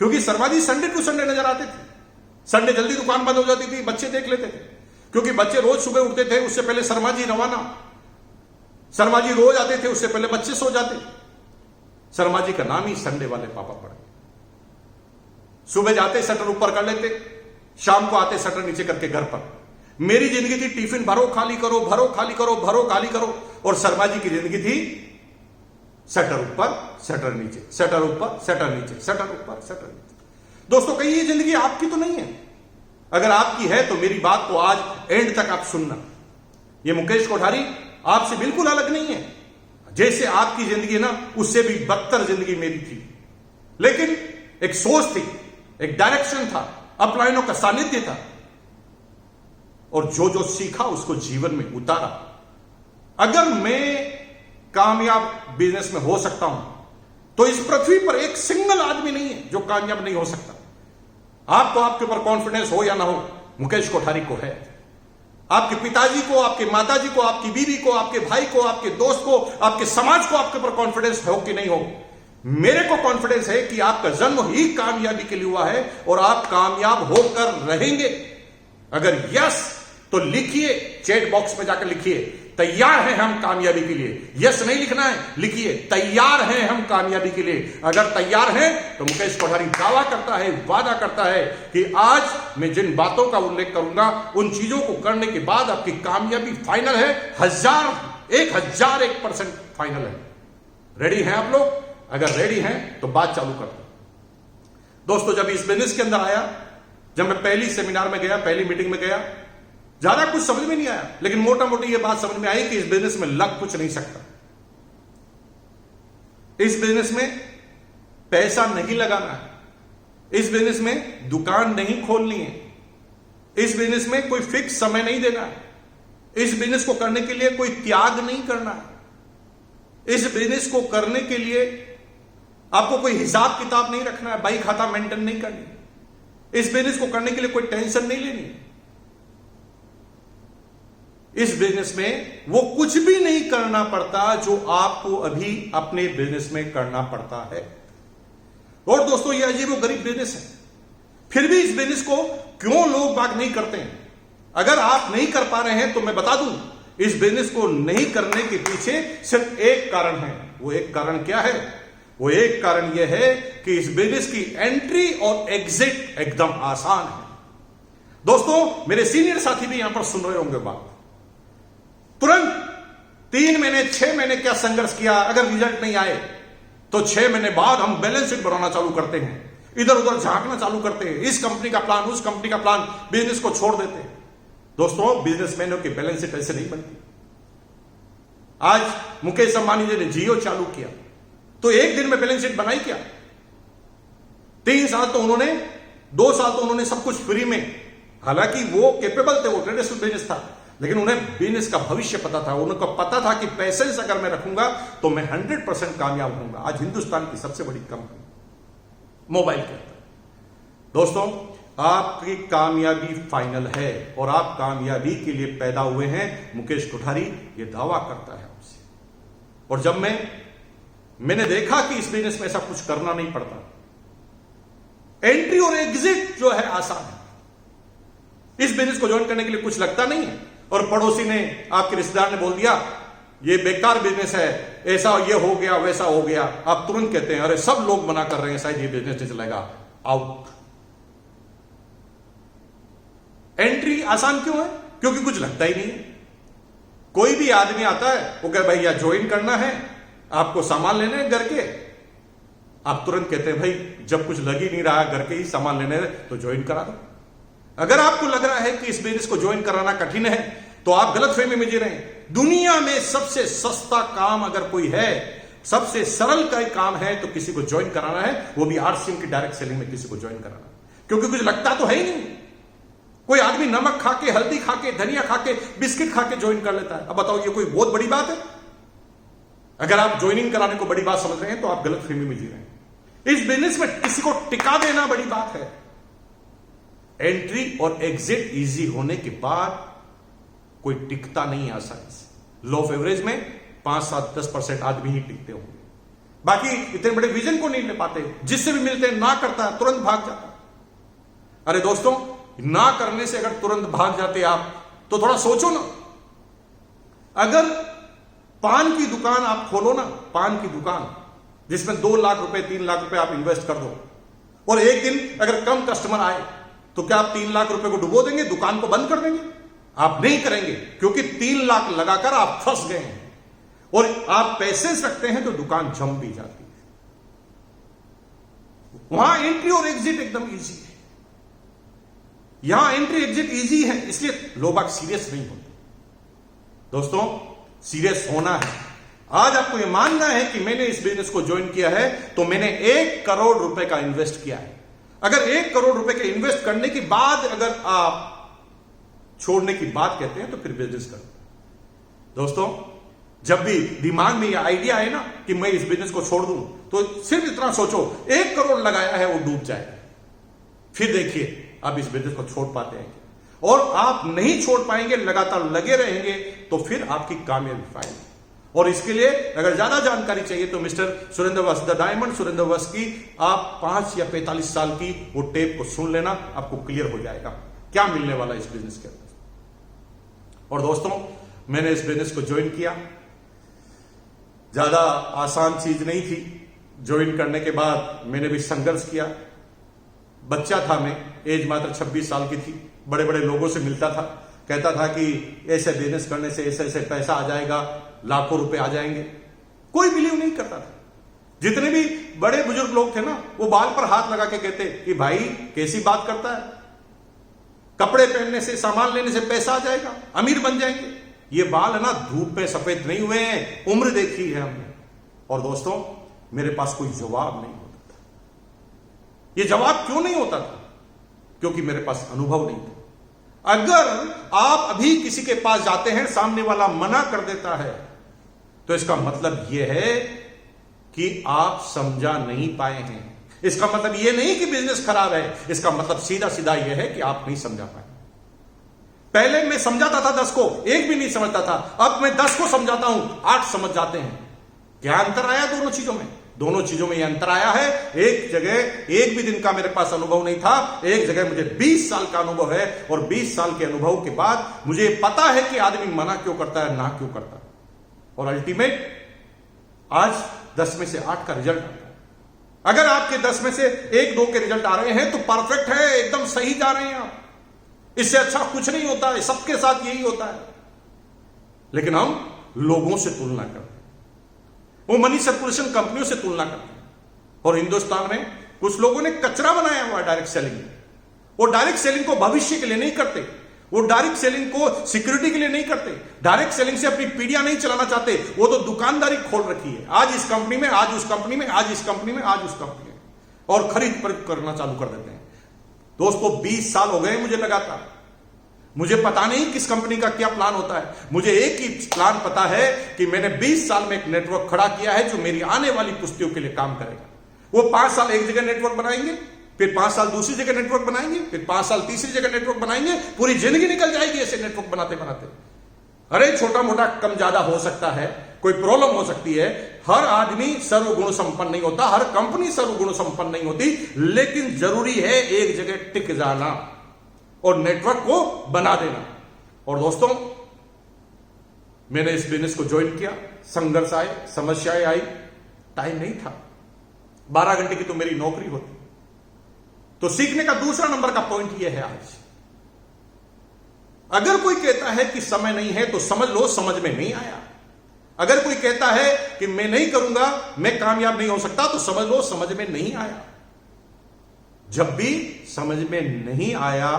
क्योंकि Sharma ji Sunday to Sunday नजर आते थे। संडे जल्दी दुकान बंद हो जाती थी, बच्चे देख लेते थे, क्योंकि बच्चे रोज सुबह उठते थे, उससे पहले शर्मा जी रवाना। शर्मा जी रोज आते थे, उससे पहले बच्चे सो जाते। शर्मा जी का नाम ही संडे वाले पापा पड़ गया। सुबह जाते शटर ऊपर कर लेते, शाम को आते शटर नीचे करके घर पर। मेरी जिंदगी थी टिफिन भरो खाली करो, भरो खाली करो, भरो खाली करो, और शर्मा जी की जिंदगी थी शटर ऊपर शटर नीचे, शटर ऊपर शटर नीचे, शटर ऊपर शटर नीचे। दोस्तों, कहीं ये जिंदगी आपकी तो नहीं है। अगर आपकी है तो मेरी बात को आज एंड तक आप सुनना। ये मुकेश कोठारी आपसे बिल्कुल अलग नहीं है। जैसे आपकी जिंदगी है ना, उससे भी बदतर जिंदगी मेरी थी, लेकिन एक सोच थी, एक डायरेक्शन था, अपलाइनों का सानिध्य था, और जो जो सीखा उसको जीवन में उतारा। अगर मैं कामयाब बिजनेस में हो सकता हूं तो इस पृथ्वी पर एक सिंगल आदमी नहीं है जो कामयाब नहीं हो सकता। आपको आपके ऊपर कॉन्फिडेंस हो या ना हो, मुकेश कोठारी को है। आपके पिताजी को, आपके माताजी को, आपकी बीवी को, आपके भाई को, आपके दोस्त को, आपके समाज को आपके ऊपर कॉन्फिडेंस हो कि नहीं हो? मेरे को कॉन्फिडेंस है कि आपका जन्म ही कामयाबी के लिए हुआ है और आप कामयाब होकर रहेंगे। अगर यस तो लिखिए, चैट बॉक्स में जाकर लिखिए तैयार हैं हम कामयाबी के लिए। यस नहीं लिखना है, लिखिए तैयार हैं हम कामयाबी के लिए। अगर तैयार हैं तो मुकेश कोठारी दावा करता है, वादा करता है कि आज मैं जिन बातों का उल्लेख करूंगा उन चीजों को करने के बाद आपकी कामयाबी फाइनल है, 1001% फाइनल है। रेडी हैं आप लोग? अगर रेडी हैं तो बात चालू करते हैं। दोस्तों, जब इस बिजनेस के अंदर आया, जब मैं पहली सेमिनार में गया, पहली मीटिंग में गया, ज्यादा कुछ समझ में नहीं आया, लेकिन मोटा मोटी यह बात समझ में आई कि इस बिजनेस में लग कुछ नहीं सकता। इस बिजनेस में पैसा नहीं लगाना है, इस बिजनेस में दुकान नहीं खोलनी है, इस बिजनेस में कोई फिक्स समय नहीं देना है, इस बिजनेस को करने के लिए कोई त्याग नहीं करना है, इस बिजनेस को करने के लिए आपको कोई हिसाब किताब नहीं रखना है, बही खाता मेंटेन नहीं करनी, इस बिजनेस को करने के लिए कोई टेंशन नहीं लेनी। इस बिजनेस में वो कुछ भी नहीं करना पड़ता जो आपको अभी अपने बिजनेस में करना पड़ता है। और दोस्तों, ये अजीब और गरीब बिजनेस है, फिर भी इस बिजनेस को क्यों लोग बाग नहीं करते हैं? अगर आप नहीं कर पा रहे हैं तो मैं बता दूं, इस बिजनेस को नहीं करने के पीछे सिर्फ एक कारण है। वो एक कारण क्या है? वो एक कारण यह है कि इस बिजनेस की एंट्री और एग्जिट एकदम आसान है। दोस्तों, मेरे सीनियर साथी भी यहां पर सुन रहे होंगे बात। तुरंत 3 महीने 6 महीने क्या संघर्ष किया, अगर रिजल्ट नहीं आए तो 6 महीने बाद हम बैलेंस शीट बनाना चालू करते हैं, इधर उधर झांकना चालू करते हैं, इस कंपनी का प्लान, उस कंपनी का प्लान, बिजनेस को छोड़ देते हैं। दोस्तों, बिजनेसमैनों की बैलेंस शीट ऐसे नहीं बनती। आज मुकेश अंबानी जी ने जियो चालू किया तो एक दिन में बैलेंस शीट बनाई क्या? 3 साल तो उन्होंने, 2 साल तो उन्होंने सब कुछ फ्री में, हालांकि वो कैपेबल थे, वो ट्रेडिशनल बिजनेस था, लेकिन उन्हें बिजनेस का भविष्य पता था। उनको पता था कि पैसेंस अगर मैं रखूंगा तो मैं 100% कामयाब होऊंगा। आज हिंदुस्तान की सबसे बड़ी कंपनी मोबाइल के अंदर। दोस्तों, आपकी कामयाबी फाइनल है और आप कामयाबी के लिए पैदा हुए हैं। मुकेश कोठारी ये दावा करता है आपसे। और जब मैंने देखा कि इस बिजनेस में ऐसा कुछ करना नहीं पड़ता, एंट्री और एग्जिट जो है आसान है, इस बिजनेस को ज्वाइन करने के लिए कुछ लगता नहीं है, और पड़ोसी ने, आपके रिश्तेदार ने बोल दिया ये बेकार बिजनेस है, ऐसा ये हो गया, वैसा हो गया, आप तुरंत कहते हैं अरे सब लोग मना कर रहे हैं, शायद ये बिजनेस नहीं चलेगा, आउट। एंट्री आसान क्यों है? क्योंकि कुछ लगता ही नहीं है। कोई भी आदमी आता है, वो कहे भैया ज्वाइन करना है, आपको सामान लेने हैं घर के, आप तुरंत कहते हैं भाई जब कुछ लग ही नहीं रहा घर के ही सामान लेने तो ज्वाइन करा दो। अगर आपको लग रहा है कि इस बिजनेस को ज्वाइन कराना कठिन है तो आप गलत फहमी में जी रहे हैं। दुनिया में सबसे सस्ता काम अगर कोई है, सबसे सरल का काम है तो किसी को ज्वाइन कराना है, वो भी RCM की डायरेक्ट सेलिंग में किसी को ज्वाइन कराना, क्योंकि कुछ लगता तो है ही नहीं। कोई आदमी नमक खा के, हल्दी खा के, धनिया खा के, बिस्किट खा के ज्वाइन कर लेता है। अब बताओ ये कोई बहुत बड़ी बात है? अगर आप ज्वाइनिंग कराने को बड़ी बात समझ रहे हैं तो आप गलत फहमी में जी रहे हैं। इस बिजनेस में किसी को टिका देना बड़ी बात है। एंट्री और एग्जिट इजी होने के बाद कोई टिकता नहीं आसानी से। लॉ ऑफ एवरेज में 5-7-10% आदमी ही टिकते होंगे, बाकी इतने बड़े विजन को नहीं ले पाते। जिससे भी मिलते ना करता तुरंत भाग जाता। अरे दोस्तों, ना करने से अगर तुरंत भाग जाते आप तो थोड़ा सोचो ना। अगर पान की दुकान आप खोलो ना, पान की दुकान जिसमें 2 लाख रुपए 3 लाख रुपए आप इन्वेस्ट कर दो, और एक दिन अगर कम कस्टमर आए तो क्या आप 3 लाख रुपए को डुबो देंगे, दुकान को बंद कर देंगे? आप नहीं करेंगे, क्योंकि 3 लाख लगाकर आप फंस गए हैं। और आप पैसे रखते हैं तो दुकान जम भी जाती है। वहां एंट्री और एग्जिट एकदम इजी है। यहां एंट्री एग्जिट इजी है, इसलिए लोग आप सीरियस नहीं होते। दोस्तों, सीरियस होना है। आज आपको यह मानना है कि मैंने इस बिजनेस को ज्वाइन किया है तो मैंने 1 करोड़ रुपए का इन्वेस्ट किया है। अगर 1 करोड़ रुपए के इन्वेस्ट करने के बाद अगर आप छोड़ने की बात कहते हैं तो फिर बिजनेस करो। दोस्तों, जब भी दिमाग में यह आइडिया है ना कि मैं इस बिजनेस को छोड़ दूं, तो सिर्फ इतना सोचो 1 करोड़ लगाया है वो डूब जाएगा। फिर देखिए आप इस बिजनेस को छोड़ पाते हैं। और आप नहीं छोड़ पाएंगे, लगातार लगे रहेंगे, तो फिर आपकी कामयाबी पाएंगे। और इसके लिए अगर ज्यादा जानकारी चाहिए तो मिस्टर सुरेंद्र वस, द डायमंड सुरेंद्र वस की आप 5 या 45 साल की वो टेप को सुन लेना, आपको क्लियर हो जाएगा क्या मिलने वाला इस बिजनेस के अंदर। और दोस्तों, मैंने इस बिजनेस को ज्वाइन किया, ज्यादा आसान चीज नहीं थी। ज्वाइन करने के बाद मैंने भी संघर्ष किया। बच्चा था मैं, एज मात्र 26 साल की थी। बड़े बड़े लोगों से मिलता था, कहता था कि ऐसे बिजनेस करने से ऐसे ऐसे पैसा आ जाएगा, लाखों रुपए आ जाएंगे। कोई बिलीव नहीं करता था। जितने भी बड़े बुजुर्ग लोग थे ना, वो बाल पर हाथ लगा के कहते कि भाई कैसी बात करता है, कपड़े पहनने से, सामान लेने से पैसा आ जाएगा, अमीर बन जाएंगे। ये बाल है ना, धूप में सफेद नहीं हुए हैं, उम्र देखी है हमने। और दोस्तों, मेरे पास कोई जवाब नहीं होता था। ये जवाब क्यों नहीं होता था? क्योंकि मेरे पास अनुभव नहीं था। अगर आप अभी किसी के पास जाते हैं, सामने वाला मना कर देता है, तो इसका मतलब यह है कि आप समझा नहीं पाए हैं। इसका मतलब यह नहीं कि बिजनेस खराब है, इसका मतलब सीधा सीधा यह है कि आप नहीं समझा पाए। पहले मैं समझाता था 10 को, एक भी नहीं समझता था। अब मैं 10 को समझाता हूं, 8 समझ जाते हैं। क्या अंतर आया दोनों चीजों में? दोनों चीजों में यह अंतर आया है, एक जगह एक भी दिन का मेरे पास अनुभव नहीं था, एक जगह मुझे 20 साल का अनुभव है। और 20 साल के अनुभव के बाद मुझे पता है कि आदमी मना क्यों करता है, ना क्यों करता है। और अल्टीमेट आज 10 में से 8 का रिजल्ट आता है। अगर आपके 10 में से 1-2 के रिजल्ट आ रहे हैं तो परफेक्ट है, एकदम सही जा रहे हैं आप। इससे अच्छा कुछ नहीं होता है, सबके साथ यही होता है। लेकिन हम लोगों से तुलना करते हैं, वो मनी सर्कुलेशन कंपनियों से तुलना करते हैं। और हिंदुस्तान में कुछ लोगों ने कचरा बनाया हुआ है डायरेक्ट सेलिंग। वो डायरेक्ट सेलिंग को भविष्य के लिए नहीं करते, वो डायरेक्ट सेलिंग को सिक्योरिटी के लिए नहीं करते, डायरेक्ट सेलिंग से अपनी पीढ़ियां नहीं चलाना चाहते। वो तो दुकानदारी खोल रखी है, आज इस कंपनी में, आज उस कंपनी में, आज इस कंपनी में, आज उस कंपनी में, और खरीद पर करना चालू कर देते हैं। दोस्तों, 20 साल हो गए मुझे लगातार। मुझे पता नहीं किस कंपनी का क्या प्लान होता है। मुझे एक ही प्लान पता है कि मैंने 20 साल में एक नेटवर्क खड़ा किया है जो मेरी आने वाली पुश्तियों के लिए काम करेगा। वो 5 साल एक जगह नेटवर्क बनाएंगे, फिर 5 साल दूसरी जगह नेटवर्क बनाएंगे, फिर 5 साल तीसरी जगह नेटवर्क बनाएंगे। पूरी जिंदगी निकल जाएगी ऐसे नेटवर्क बनाते बनाते। अरे छोटा मोटा कम ज्यादा हो सकता है, कोई प्रॉब्लम हो सकती है। हर आदमी सर्वगुण संपन्न नहीं होता, हर कंपनी सर्वगुण संपन्न नहीं होती, लेकिन जरूरी है एक जगह टिक जाना और नेटवर्क को बना देना। और दोस्तों, मैंने इस बिजनेस को ज्वाइन किया, संघर्ष आए, समस्याएं आई, टाइम नहीं था। 12 घंटे की तो मेरी नौकरी होती। तो सीखने का दूसरा नंबर का पॉइंट यह है आज, अगर कोई कहता है कि समय नहीं है तो समझ लो समझ में नहीं आया। अगर कोई कहता है कि मैं नहीं करूंगा, मैं कामयाब नहीं हो सकता, तो समझ लो समझ में नहीं आया। जब भी समझ में नहीं आया,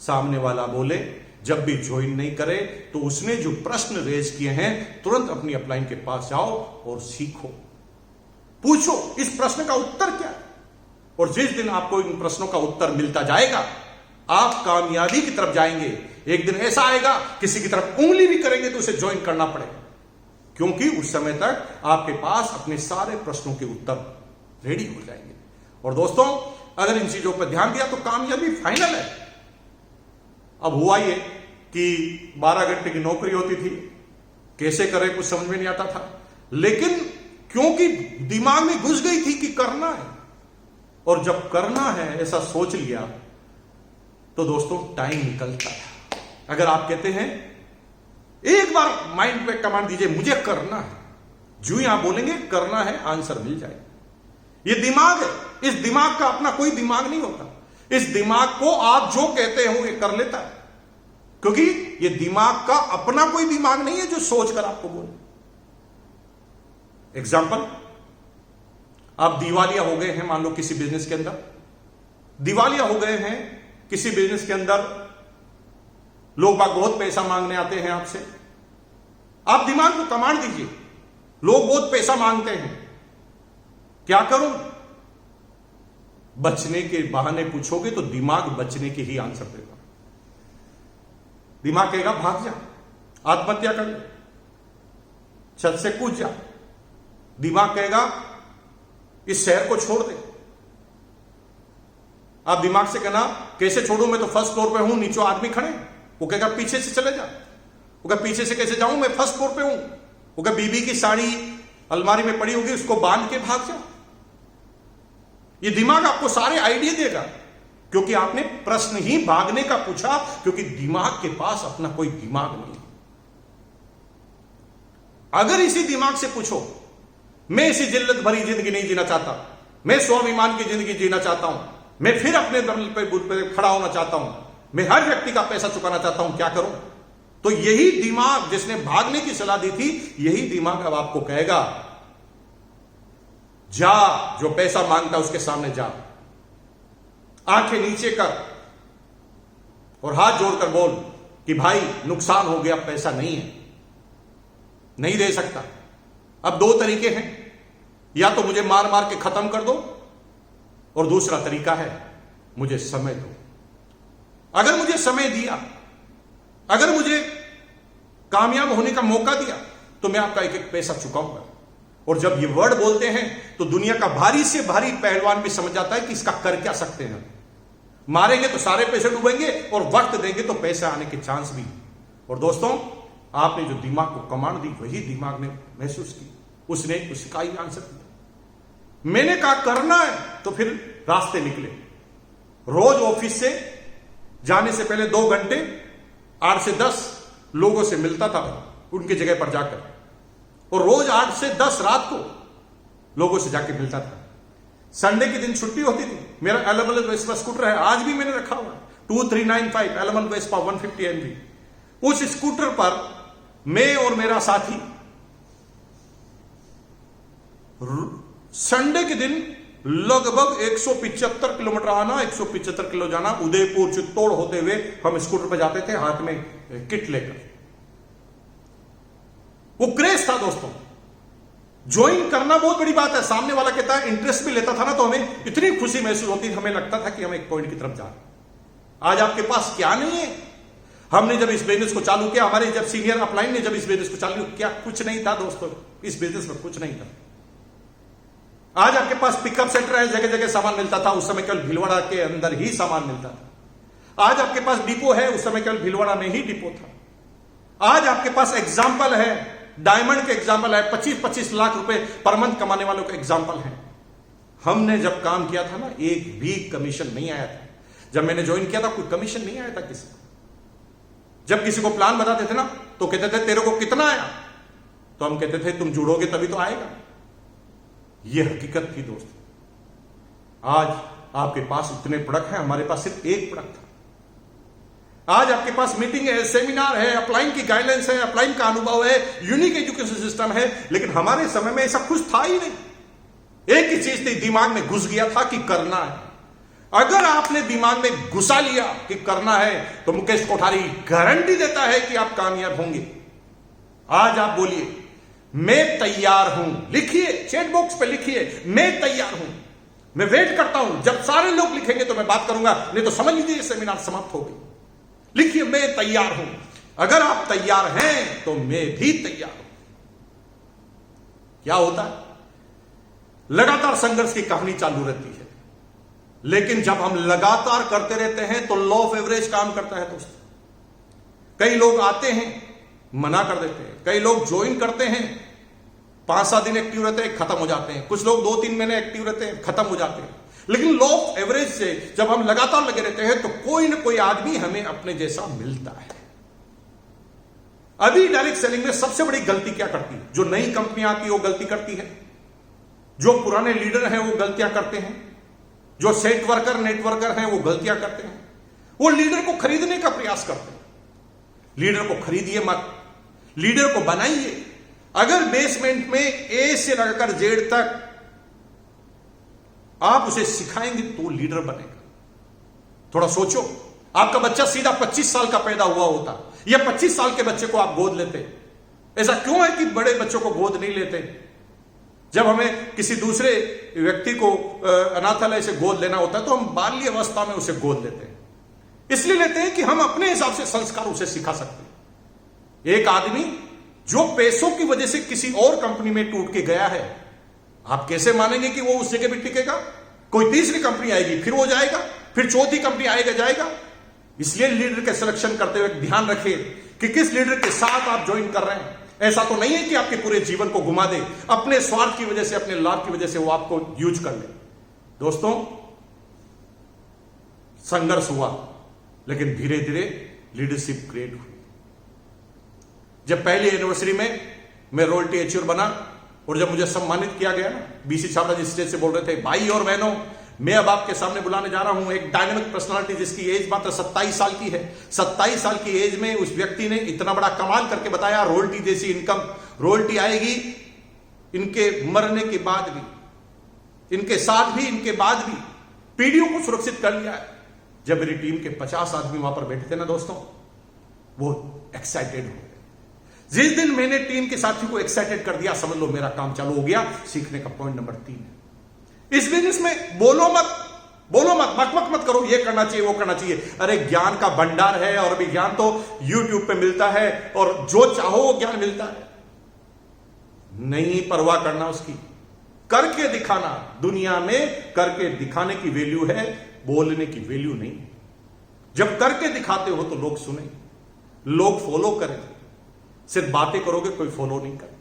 सामने वाला बोले, जब भी ज्वाइन नहीं करे, तो उसने जो प्रश्न रेज किए हैं, तुरंत अपनी अपलाइन के पास जाओ और सीखो, पूछो इस प्रश्न का उत्तर क्या है। और जिस दिन आपको इन प्रश्नों का उत्तर मिलता जाएगा, आप कामयाबी की तरफ जाएंगे। एक दिन ऐसा आएगा, किसी की तरफ उंगली भी करेंगे तो उसे ज्वाइन करना पड़ेगा, क्योंकि उस समय तक आपके पास अपने सारे प्रश्नों के उत्तर रेडी हो जाएंगे। और दोस्तों, अगर इन चीजों पर ध्यान दिया तो कामयाबी फाइनल है। अब हुआ ये कि 12 घंटे की नौकरी होती थी, कैसे करें कुछ समझ में नहीं आता था, लेकिन क्योंकि दिमाग में घुस गई थी कि करना है, और जब करना है ऐसा सोच लिया, तो दोस्तों टाइम निकलता था। अगर आप कहते हैं, एक बार माइंड पे कमांड दीजिए, मुझे करना है, जो ही आप बोलेंगे करना है, आंसर मिल जाएगा। ये दिमाग है, इस दिमाग का अपना कोई दिमाग नहीं होता। इस दिमाग को आप जो कहते हो ये कर लेता है, क्योंकि ये दिमाग का अपना कोई दिमाग नहीं है जो सोचकर आपको बोले। एग्जाम्पल, आप दिवालिया हो गए हैं, मान लो किसी बिजनेस के अंदर दिवालिया हो गए हैं, किसी बिजनेस के अंदर लोग बाग बहुत पैसा मांगने आते हैं आपसे। आप दिमाग को कमांड दीजिए, लोग बहुत पैसा मांगते हैं, क्या करूं? बचने के बहाने पूछोगे तो दिमाग बचने के ही आंसर देगा। दिमाग कहेगा भाग जा, आत्महत्या कर ले, छत से कूद जा। दिमाग कहेगा इस शहर को छोड़ दे। आप दिमाग से कहना कैसे छोड़ू, मैं तो फर्स्ट फ्लोर पे हूं, नीचे आदमी खड़े। वो कहेगा पीछे से चले जा। वो कहेगा पीछे से कैसे जाऊं, मैं फर्स्ट फ्लोर पे हूं। वो कहेगा बीबी की साड़ी अलमारी में पड़ी होगी, उसको बांध के भाग जा। ये दिमाग आपको सारे आइडिया देगा, क्योंकि आपने प्रश्न ही भागने का पूछा, क्योंकि दिमाग के पास अपना कोई दिमाग नहीं। अगर इसी दिमाग से पूछो मैं इसी जिल्लत भरी जिंदगी नहीं जीना चाहता, मैं स्वाभिमान की जिंदगी जीना चाहता हूं, मैं फिर अपने दम पे खड़ा होना चाहता हूं, मैं हर व्यक्ति का पैसा चुकाना चाहता हूं, क्या करूं? तो यही दिमाग जिसने भागने की सलाह दी थी, यही दिमाग अब आपको कहेगा जा, जो पैसा मांगता उसके सामने जा, आंखें नीचे कर और हाथ जोड़कर बोल कि भाई नुकसान हो गया, पैसा नहीं है, नहीं दे सकता। अब दो तरीके हैं, या तो मुझे मार मार के खत्म कर दो, और दूसरा तरीका है मुझे समय दो। अगर मुझे समय दिया, अगर मुझे कामयाब होने का मौका दिया, तो मैं आपका एक एक पैसा चुकाऊंगा। और जब ये वर्ड बोलते हैं तो दुनिया का भारी से भारी पहलवान भी समझ जाता है कि इसका कर क्या सकते हैं। मारेंगे तो सारे पैसे डूबेंगे, और वक्त देंगे तो पैसे आने के चांस भी। और दोस्तों, आपने जो दिमाग को कमांड दी, वही दिमाग ने महसूस की, उसने उसका ही आंसर दिया। मैंने कहा करना है, तो फिर रास्ते निकले। रोज ऑफिस से जाने से पहले 2 घंटे 8 से 10 लोगों से मिलता था उनकी जगह पर जाकर, और रोज 8 से 10 रात को लोगों से जाके मिलता था। संडे के दिन छुट्टी होती थी। मेरा एलेमन वेस्पा स्कूटर है, आज भी मैंने रखा हुआ 2395 एलेमन वेस्पा 150 MV। उस स्कूटर पर मैं और मेरा साथी संडे के दिन लगभग 175 किलोमीटर आना, 175 किलो जाना, उदयपुर चित्तौड़ होते हुए हम स्कूटर पर जाते थे, हाथ में किट लेकर। वो क्रेज था दोस्तों। ज्वाइन करना बहुत बड़ी बात है। सामने वाला कहता है, इंटरेस्ट भी लेता था ना, तो हमें इतनी खुशी महसूस होती थी, हमें लगता था कि हम एक पॉइंट की तरफ जा रहे हैं। आज आपके पास क्या नहीं है। हमने जब इस बिजनेस को चालू किया, हमारे जब सीनियर अपलाइन ने जब इस बिजनेस को चालू किया, कुछ नहीं था दोस्तों, इस बिजनेस में कुछ नहीं था। आज आपके पास पिकअप सेंटर है, जगह जगह सामान मिलता था, उस समय केवल भीलवाड़ा के अंदर ही सामान मिलता था। आज आपके पास डिपो है, उस समय केवल भीलवाड़ा में ही डिपो था। आज आपके पास एग्जाम्पल है, डायमंड के एग्जाम्पल है, 25-25 लाख रुपए पर मंथ कमाने वालों का एग्जाम्पल है। हमने जब काम किया था ना, एक भी कमीशन नहीं आया था। जब मैंने ज्वाइन किया था, कोई कमीशन नहीं आया था किसी को। जब किसी को प्लान बताते थे ना, तो कहते थे तेरे को कितना आया, तो हम कहते थे तुम जुड़ोगे तभी तो आएगा। यह हकीकत थी दोस्तों। आज आपके पास इतने प्रोडक्ट हैं, हमारे पास सिर्फ एक प्रोडक्ट था। आज आपके पास मीटिंग है, सेमिनार है, अपलाइन की गाइडलाइंस है, अपलाइन का अनुभव है, यूनिक एजुकेशन सिस्टम है, लेकिन हमारे समय में ऐसा कुछ था ही नहीं। एक ही चीज थी, दिमाग में घुस गया था कि करना है। अगर आपने दिमाग में घुसा लिया कि करना है, तो मुकेश कोठारी गारंटी देता है कि आप कामयाब होंगे। आज आप बोलिए मैं तैयार हूं, लिखिए, चैट बॉक्स पे लिखिए मैं तैयार हूं। मैं वेट करता हूं, जब सारे लोग लिखेंगे तो मैं बात करूंगा, नहीं तो समझ लीजिए सेमिनार समाप्त हो गई। लिखिए मैं तैयार हूं। अगर आप तैयार हैं तो मैं भी तैयार हूं। क्या होता है, लगातार संघर्ष की कहानी चालू रहती है, लेकिन जब हम लगातार करते रहते हैं तो लॉ ऑफ एवरेज काम करता है दोस्तों। कई लोग आते हैं, मना कर देते हैं। कई लोग ज्वाइन करते हैं, 5-7 दिन एक्टिव रहते हैं, खत्म हो जाते हैं। कुछ लोग 2-3 महीने एक्टिव रहते हैं, खत्म हो जाते हैं। लेकिन लॉ ऑफ एवरेज से जब हम लगातार लगे रहते हैं तो कोई ना कोई आदमी हमें अपने जैसा मिलता है। अभी डायरेक्ट सेलिंग में सबसे बड़ी गलती क्या करती है? जो नई कंपनियां आती है वो गलती करती है, जो पुराने लीडर हैं वो गलतियां करते हैं, जो सेट वर्कर नेटवर्कर हैं वो गलतियां करते हैं। वो लीडर को खरीदने का प्रयास करते हैं। लीडर को खरीदिए मत, लीडर को बनाइए। अगर बेसमेंट में ए से लगाकर जेड तक आप उसे सिखाएंगे तो लीडर बनेगा। थोड़ा सोचो, आपका बच्चा सीधा 25 साल का पैदा हुआ होता, या 25 साल के बच्चे को आप गोद लेते। ऐसा क्यों है कि बड़े बच्चों को गोद नहीं लेते? जब हमें किसी दूसरे व्यक्ति को अनाथालय से गोद लेना होता है तो हम बाल्य अवस्था में उसे गोद लेते हैं। इसलिए लेते हैं कि हम अपने हिसाब से संस्कार उसे सिखा सकते हैं। एक आदमी जो पैसों की वजह से किसी और कंपनी में टूट के गया है, आप कैसे मानेंगे कि वो उस जगह भी टिकेगा? कोई तीसरी कंपनी आएगी, फिर वो जाएगा, फिर चौथी कंपनी आएगा जाएगा। इसलिए लीडर के सिलेक्शन करते हुए ध्यान रखिए कि किस लीडर के साथ आप ज्वाइन कर रहे हैं। ऐसा तो नहीं है कि आपके पूरे जीवन को घुमा दे, अपने स्वार्थ की वजह से, अपने लाभ की वजह से वो आपको यूज कर ले। दोस्तों, संघर्ष हुआ, लेकिन धीरे धीरे लीडरशिप क्रिएट हुई। जब पहली एनिवर्सरी में मैं रॉयल्टी एच्योर बना और जब मुझे सम्मानित किया गया ना, बीसी छाबड़ा जी स्टेज से बोल रहे थे, भाई और बहनों, मैं अब आपके सामने बुलाने जा रहा हूं एक डायनामिक पर्सनालिटी जिसकी एज मात्र 27 साल की है। 27 साल की एज में उस व्यक्ति ने इतना बड़ा कमाल करके बताया, रॉयल्टी जैसी इनकम, रॉयल्टी आएगी इनके मरने के बाद भी, इनके साथ भी, इनके बाद भी, पीढ़ियों को सुरक्षित कर लिया है। जब मेरी टीम के 50 आदमी वहां पर बैठे थे ना दोस्तों, वो एक्साइटेड हो गए। जिस दिन मैंने टीम के साथियों को एक्साइटेड कर दिया, समझ लो मेरा काम चालू हो गया। सीखने का पॉइंट नंबर 3 है, इस बिजनेस में बोलो मत, बकबक मत करो, ये करना चाहिए, वो करना चाहिए। अरे ज्ञान का भंडार है, और अभी ज्ञान तो YouTube पे मिलता है, और जो चाहो वो ज्ञान मिलता है। नहीं परवाह करना उसकी, करके दिखाना। दुनिया में करके दिखाने की वैल्यू है, बोलने की वैल्यू नहीं। जब करके दिखाते हो तो लोग सुने, लोग फॉलो करें। सिर्फ बातें करोगे कोई फॉलो नहीं करे।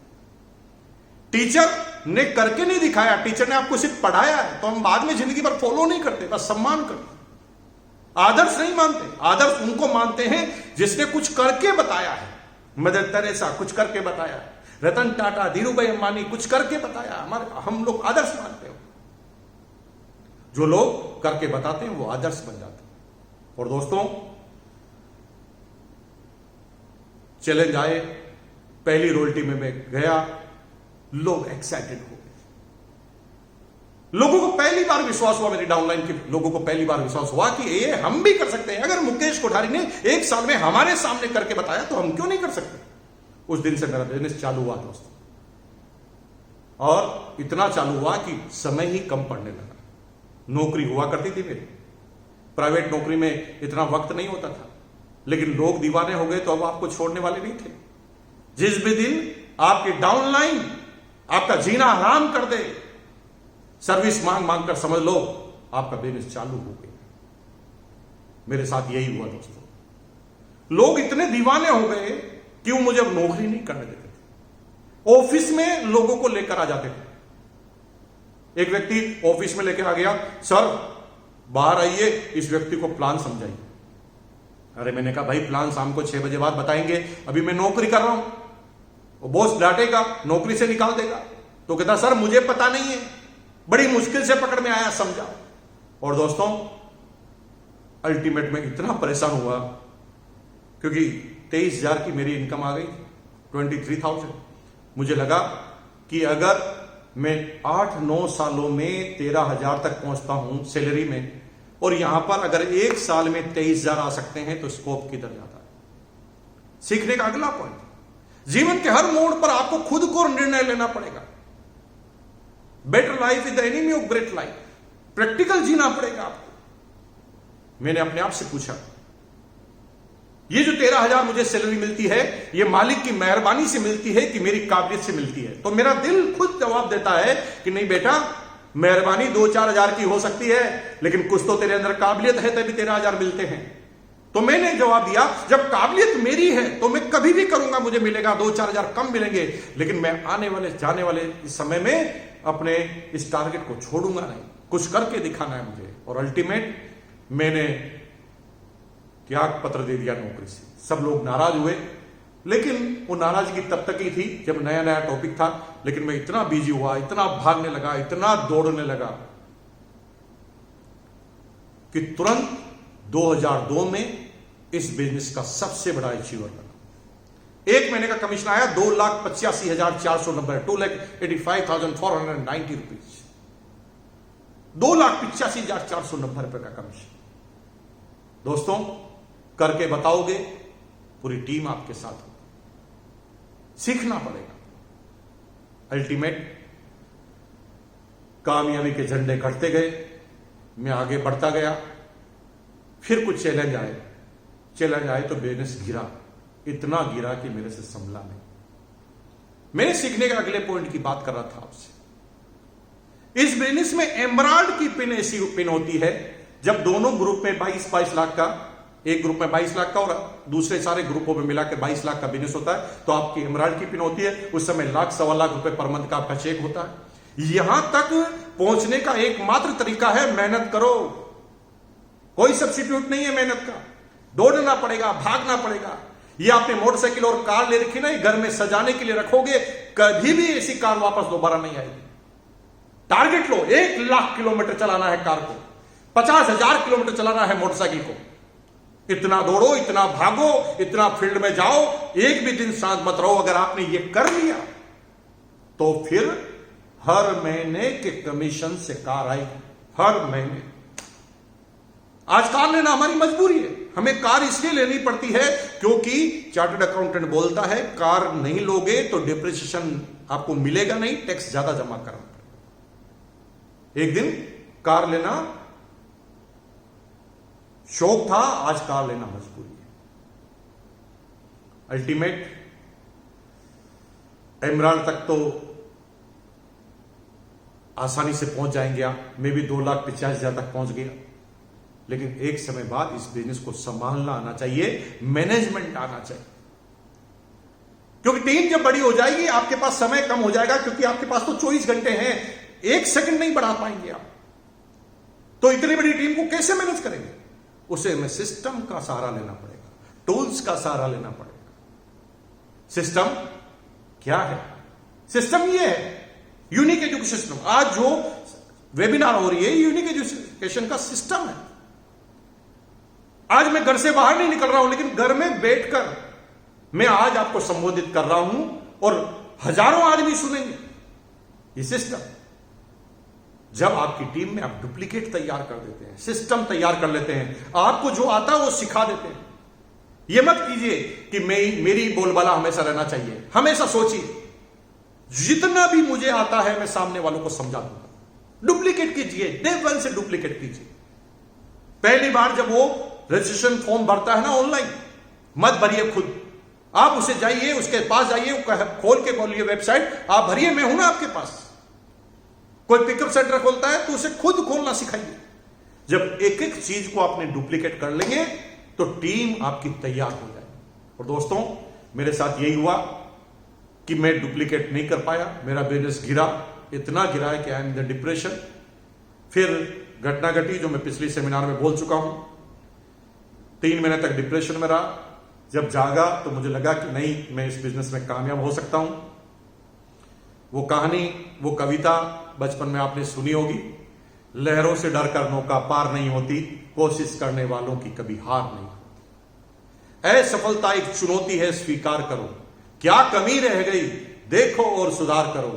टीचर ने करके नहीं दिखाया, टीचर ने आपको सिर्फ पढ़ाया है, तो हम बाद में जिंदगी भर फॉलो नहीं करते, बस सम्मान करते। आदर्श नहीं मानते, आदर्श उनको मानते हैं जिसने कुछ करके बताया है। मदर तेरेसा कुछ करके बताया है, रतन टाटा, धीरू भाई अंबानी कुछ करके बताया। हम लोग आदर्श मानते हो। जो लोग करके बताते हैं वो आदर्श बन जाते हैं। और दोस्तों, चैलेंज आए, पहली रॉयल्टी में मैं गया, लोग एक्साइटेड हो गए। लोगों को पहली बार विश्वास हुआ, मेरी डाउनलाइन के लोगों को पहली बार विश्वास हुआ कि ये हम भी कर सकते हैं। अगर मुकेश कोठारी ने 1 साल में हमारे सामने करके बताया तो हम क्यों नहीं कर सकते। उस दिन से मेरा बिजनेस चालू हुआ दोस्तों, और इतना चालू हुआ कि समय ही कम पड़ने लगा। नौकरी हुआ करती थी मेरी, प्राइवेट नौकरी में इतना वक्त नहीं होता था, लेकिन लोग दीवाने हो गए तो अब आपको छोड़ने वाले नहीं थे। जिस भी दिन आपकी डाउनलाइन आपका जीना हराम कर दे, सर्विस मांग मांग कर, समझ लो आपका बिजनेस चालू हो गया। मेरे साथ यही हुआ दोस्तों। लोग इतने दीवाने हो गए कि वो मुझे अब नौकरी नहीं करने देते थे। ऑफिस में लोगों को लेकर आ जाते थे। एक व्यक्ति ऑफिस में लेकर आ गया, सर बाहर आइए, इस व्यक्ति को प्लान समझाइए। अरे मैंने कहा भाई प्लान शाम को 6 बजे बाद बताएंगे, अभी मैं नौकरी कर रहा हूं। वो बॉस डांटेगा, नौकरी से निकाल देगा। तो कहता सर मुझे पता नहीं है, बड़ी मुश्किल से पकड़ में आया, समझा। और दोस्तों, अल्टीमेट में इतना परेशान हुआ क्योंकि 23,000 की मेरी इनकम आ गई, 23,000। मुझे लगा कि अगर मैं 8-9 सालों में 13,000 तक पहुंचता हूं सैलरी में, और यहां पर अगर 1 साल में 23,000 आ सकते हैं, तो स्कोप किधर जाता है। सीखने का अगला पॉइंट, जीवन के हर मोड़ पर आपको खुद को निर्णय लेना पड़ेगा। Better life is the enemy of great life. Practical जीना पड़ेगा आपको। मैंने अपने आप से पूछा, ये जो 13,000 मुझे सैलरी मिलती है, ये मालिक की मेहरबानी से मिलती है कि मेरी काबिलियत से मिलती है? तो मेरा दिल खुद जवाब देता है कि नहीं बेटा, मेहरबानी 2-4 हजार की हो सकती है, लेकिन कुछ तो तेरे अंदर काबिलियत है, तभी 13,000 मिलते हैं। तो मैंने जवाब दिया, जब काबिलियत मेरी है तो मैं कभी भी करूंगा, मुझे मिलेगा 2-4 हजार कम मिलेंगे, लेकिन मैं आने वाले जाने वाले इस समय में अपने इस टारगेट को छोड़ूंगा नहीं, कुछ करके दिखाना है मुझे। और अल्टीमेट मैंने त्याग पत्र दे दिया नौकरी से। सब लोग नाराज हुए, लेकिन वो नाराजगी तब तक ही थी जब नया नया टॉपिक था। लेकिन मैं इतना बिजी हुआ, इतना भागने लगा, इतना दौड़ने लगा कि तुरंत 2002 में इस बिजनेस का सबसे बड़ा अचीवर बना। 1 महीने का कमीशन आया 2,85,490, 2,85,490 रुपीज, 2,85,490 रुपए का कमीशन। दोस्तों, करके बताओगे, पूरी टीम आपके साथ होगी। सीखना पड़ेगा। अल्टीमेट कामयाबी के झंडे घटते गए, मैं आगे बढ़ता गया। फिर कुछ चैलेंज आए तो बिजनेस गिरा, इतना गिरा कि मेरे से संभला नहीं। मैंने सीखने के अगले पॉइंट की बात कर रहा था आपसे। इस बिजनेस में एमराल्ड की पिन ऐसी पिन होती है जब दोनों ग्रुप में 22-22 लाख का, एक ग्रुप में 22 लाख का और दूसरे सारे ग्रुपों में मिलाकर 22 लाख का बिजनेस होता है, तो आपकी एमराल्ड की पिन होती है, उस समय लाख सवा लाख रुपए पर मंथ का आपका चेक होता है। यहां तक पहुंचने का एकमात्र तरीका है मेहनत करो। कोई सब्स्टिट्यूट नहीं है मेहनत का। दौड़ना पड़ेगा, भागना पड़ेगा। ये आपने मोटरसाइकिल और कार ले रखी ना, घर में सजाने के लिए रखोगे, कभी भी ऐसी कार वापस दोबारा नहीं आएगी। टारगेट लो, 1 लाख किलोमीटर चलाना है कार को, 50,000 किलोमीटर चलाना है मोटरसाइकिल को। इतना दौड़ो, इतना भागो, इतना फील्ड में जाओ, एक भी दिन शांत मत रहो। अगर आपने ये कर लिया तो फिर हर महीने के कमीशन से कार आएगी, हर महीने। आज कार लेना हमारी मजबूरी है। हमें कार इसलिए लेनी पड़ती है क्योंकि चार्टर्ड अकाउंटेंट बोलता है कार नहीं लोगे तो डिप्रिसिएशन आपको मिलेगा नहीं, टैक्स ज्यादा जमा करना पड़ेगा। एक दिन कार लेना शौक था, आज कार लेना मजबूरी है। अल्टीमेट एमराल्ड तक तो आसानी से पहुंच जाएंगे आप, मैं भी 2,50,000 तक पहुंच गया। लेकिन एक समय बाद इस बिजनेस को संभालना आना चाहिए, मैनेजमेंट आना चाहिए। क्योंकि टीम जब बड़ी हो जाएगी आपके पास समय कम हो जाएगा, क्योंकि आपके पास तो 24 घंटे हैं, 1 सेकंड नहीं बढ़ा पाएंगे आप। तो इतनी बड़ी टीम को कैसे मैनेज करेंगे? उसे हमें सिस्टम का सहारा लेना पड़ेगा, टूल्स का सहारा लेना पड़ेगा। सिस्टम क्या है? सिस्टम ये है यूनिक एजुकेशन सिस्टम। आज जो वेबिनार हो रही है यूनिक एजुकेशन का सिस्टम है। आज मैं घर से बाहर नहीं निकल रहा हूं, लेकिन घर में बैठकर मैं आज आपको संबोधित कर रहा हूं और हजारों आदमी सुनेंगे। ये सिस्टम, जब आपकी टीम में आप डुप्लीकेट तैयार कर देते हैं, सिस्टम तैयार कर लेते हैं, आपको जो आता है वो सिखा देते हैं। यह मत कीजिए कि मेरी बोलबाला हमेशा रहना चाहिए। हमेशा सोचिए जितना भी मुझे आता है मैं सामने वालों को समझा दूंगा। डुप्लीकेट कीजिए, डे 1 से डुप्लीकेट कीजिए। पहली बार जब वो रजिस्ट्रेशन फॉर्म भरता है ना ऑनलाइन, मत भरिए खुद। आप उसे जाइए, उसके पास जाइए, खोल के बोलिए वेबसाइट, आप भरिए, मैं हूं ना आपके पास। कोई पिकअप सेंटर खोलता है तो उसे खुद खोलना सिखाइए। जब एक एक चीज को आपने डुप्लीकेट कर लेंगे तो टीम आपकी तैयार हो जाएगी। और दोस्तों, मेरे साथ यही हुआ कि मैं डुप्लीकेट नहीं कर पाया, मेरा बिजनेस गिरा, इतना गिरा है कि I am in the depression. फिर घटना घटी जो मैं पिछले सेमिनार में बोल चुका हूं। 3 महीने तक डिप्रेशन में रहा। जब जागा तो मुझे लगा कि नहीं, मैं इस बिजनेस में कामयाब हो सकता हूं। वो कहानी, वो कविता बचपन में आपने सुनी होगी, लहरों से डरकर नौका पार नहीं होती, कोशिश करने वालों की कभी हार नहीं होती। असफलता एक चुनौती है, स्वीकार करो। क्या कमी रह गई देखो और सुधार करो।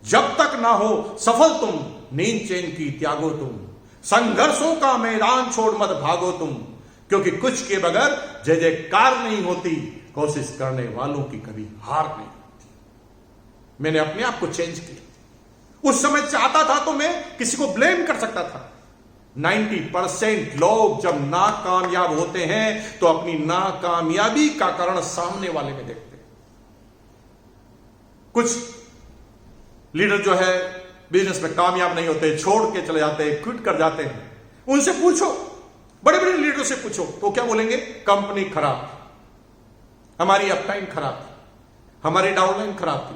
जब तक ना हो सफल तुम, नींद चैन की त्यागो तुम। संघर्षों का मैदान छोड़ मत भागो तुम, क्योंकि कुछ के बगैर जय जयकार नहीं होती, कोशिश करने वालों की कभी हार नहीं होती। मैंने अपने आप को चेंज किया। उस समय चाहता था तो मैं किसी को ब्लेम कर सकता था। 90% लोग जब नाकामयाब होते हैं तो अपनी नाकामयाबी का कारण सामने वाले में देखते हैं। कुछ लीडर जो है बिजनेस में कामयाब नहीं होते, छोड़ के चले जाते हैं, क्विट कर जाते हैं। उनसे पूछो, बड़े बड़े लीडर से पूछो तो क्या बोलेंगे? कंपनी खराब थी, हमारी अपटाइम खराब थी, हमारी डाउनलाइन खराब थी,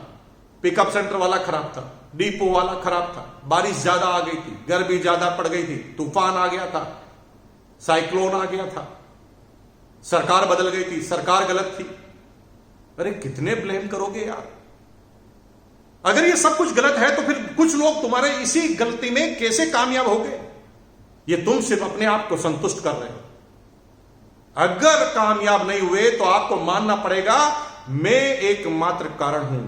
पिकअप सेंटर वाला खराब था, डिपो वाला खराब था, बारिश ज्यादा आ गई थी, गर्मी ज्यादा पड़ गई थी, तूफान आ गया था, साइक्लोन आ गया था, सरकार बदल गई थी, सरकार गलत थी। अरे कितने ब्लेम करोगे यार? अगर ये सब कुछ गलत है तो फिर कुछ लोग तुम्हारे इसी गलती में कैसे कामयाब हो गए? ये तुम सिर्फ अपने आप को संतुष्ट कर रहे हो। अगर कामयाब नहीं हुए तो आपको मानना पड़ेगा मैं एकमात्र कारण हूं।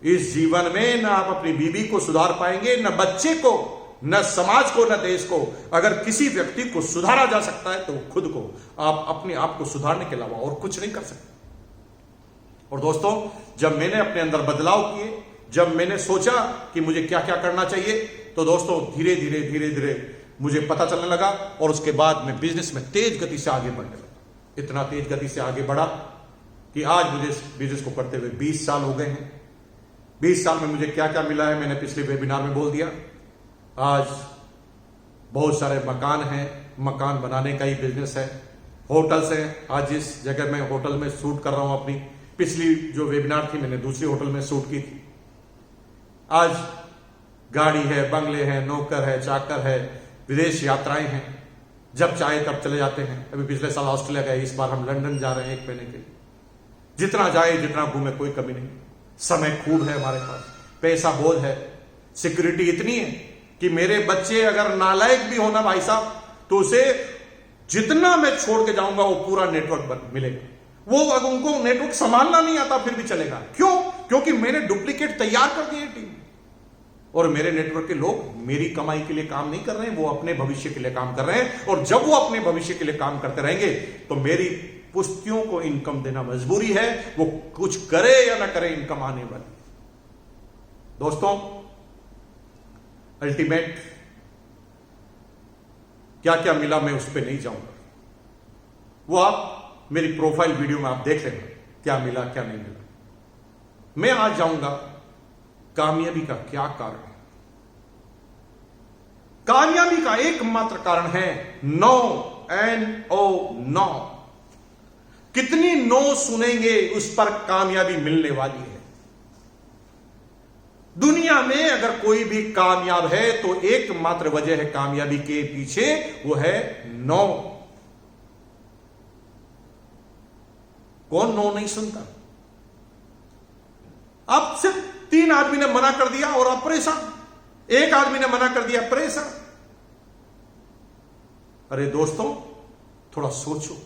इस जीवन में न आप अपनी बीवी को सुधार पाएंगे, न बच्चे को, न समाज को, न देश को। अगर किसी व्यक्ति को सुधारा जा सकता है तो खुद को। आप अपने आप को सुधारने के अलावा और कुछ नहीं कर सकते। और दोस्तों, जब मैंने अपने अंदर बदलाव किए, जब मैंने सोचा कि मुझे क्या क्या करना चाहिए, तो दोस्तों धीरे धीरे धीरे धीरे मुझे पता चलने लगा। और उसके बाद मैं बिजनेस में तेज गति से आगे बढ़ने लगा। इतना तेज गति से आगे बढ़ा कि आज मुझे इस बिजनेस को करते हुए 20 साल हो गए हैं। 20 साल में मुझे क्या क्या मिला है मैंने पिछले वेबिनार में बोल दिया। आज बहुत सारे मकान हैं, मकान बनाने का ही बिजनेस है, होटल्स हैं। आज जिस जगह मैं होटल में शूट कर रहा हूं, अपनी पिछली जो वेबिनार थी मैंने दूसरी होटल में शूट की थी। आज गाड़ी है, बंगले हैं, नौकर है, चाकर है, विदेश यात्राएं हैं, जब चाहे तब चले जाते हैं। अभी पिछले साल ऑस्ट्रेलिया गए, इस बार हम लंदन जा रहे हैं 1 महीने के लिए। जितना जाए जितना घूमे, कोई कमी नहीं। समय खूब है हमारे पास, पैसा बहुत है, सिक्योरिटी इतनी है कि मेरे बच्चे अगर नालायक भी होना भाई साहब, तो उसे जितना मैं छोड़ के जाऊंगा वो पूरा नेटवर्क मिलेगा। वो अगर उनको नेटवर्क संभालना नहीं आता फिर भी चलेगा। क्यों? क्योंकि मैंने डुप्लीकेट तैयार कर दिए टीम, और मेरे नेटवर्क के लोग मेरी कमाई के लिए काम नहीं कर रहे हैं, वो अपने भविष्य के लिए काम कर रहे हैं। और जब वो अपने भविष्य के लिए काम करते रहेंगे तो मेरी पुश्तियों को इनकम देना मजबूरी है। वो कुछ करे या ना करे, इनकम आने वाली। दोस्तों, अल्टीमेट क्या क्या मिला मैं उस पर नहीं जाऊंगा, वो आप मेरी प्रोफाइल वीडियो में आप देख लेना क्या मिला क्या नहीं मिला। मैं आज जाऊंगा कामयाबी का क्या कारण है। कामयाबी का एकमात्र कारण है नो, NO। कितनी नो सुनेंगे उस पर कामयाबी मिलने वाली है। दुनिया में अगर कोई भी कामयाब है तो एकमात्र वजह है कामयाबी के पीछे, वो है नो। कौन नो नहीं सुनता? आप सिर्फ 3 आदमी ने मना कर दिया और आप परेशान, 1 आदमी ने मना कर दिया परेशान। अरे दोस्तों, थोड़ा सोचो।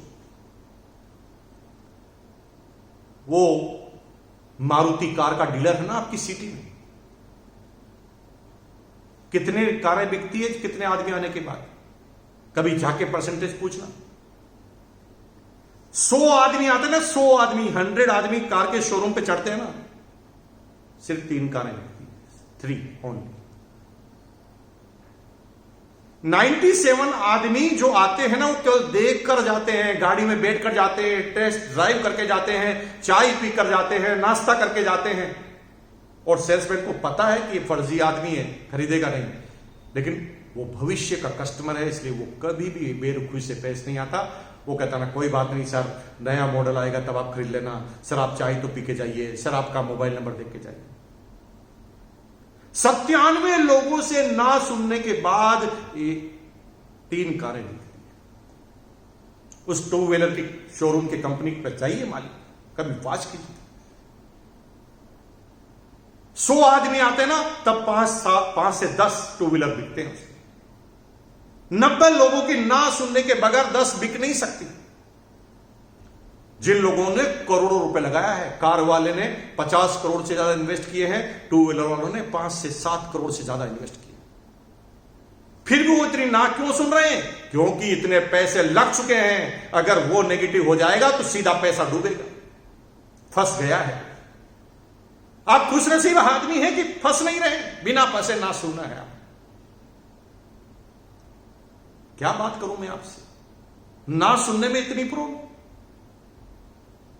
वो मारुति कार का डीलर है ना आपकी सिटी में, कितने कारें बिकती है कितने आदमी आने के बाद? कभी जाके परसेंटेज पूछना। 100 आदमी आते ना, 100 आदमी, 100 आदमी कार के शोरूम पे चढ़ते हैं ना, सिर्फ 3 कारें बिकती है, 3 ओनली। 97 आदमी जो आते हैं ना, वो केवल देख कर जाते हैं, गाड़ी में बैठ कर जाते हैं, टेस्ट ड्राइव करके जाते हैं, चाय पी कर जाते हैं, नाश्ता करके जाते हैं। और सेल्समैन को पता है कि ये फर्जी आदमी है, खरीदेगा नहीं, लेकिन वो भविष्य का कस्टमर है, इसलिए वो कभी भी बेरुखी से पेश नहीं आता। वो कहता ना कोई बात नहीं सर, नया मॉडल आएगा तब आप खरीद लेना, सर आप चाय तो पी के जाइए, सर आपका मोबाइल नंबर देख के जाइए। 97 लोगों से ना सुनने के बाद 3 कारें निकली। उस 2 व्हीलर की शोरूम की कंपनी पर जाइए मालिक, कभी वाच कीजिए। 100 आदमी आते ना, तब 5 से 10 2 व्हीलर बिकते हैं। 90 लोगों की ना सुनने के बगैर 10 बिक नहीं सकती। जिन लोगों ने करोड़ों रुपए लगाया है, कार वाले ने 50 करोड़ से ज्यादा इन्वेस्ट किए हैं, 2 व्हीलर वालों ने 5 से 7 करोड़ से ज्यादा इन्वेस्ट किए, फिर भी वो इतनी ना क्यों सुन रहे हैं? क्योंकि इतने पैसे लग चुके हैं। अगर वो नेगेटिव हो जाएगा तो सीधा पैसा डूबेगा, फंस गया है। आप खुशनसीब आदमी हैं कि फंस नहीं रहे, बिना फंसे ना सुनना है। आप क्या बात करूं मैं आपसे, ना सुनने में इतनी प्रॉब्लम।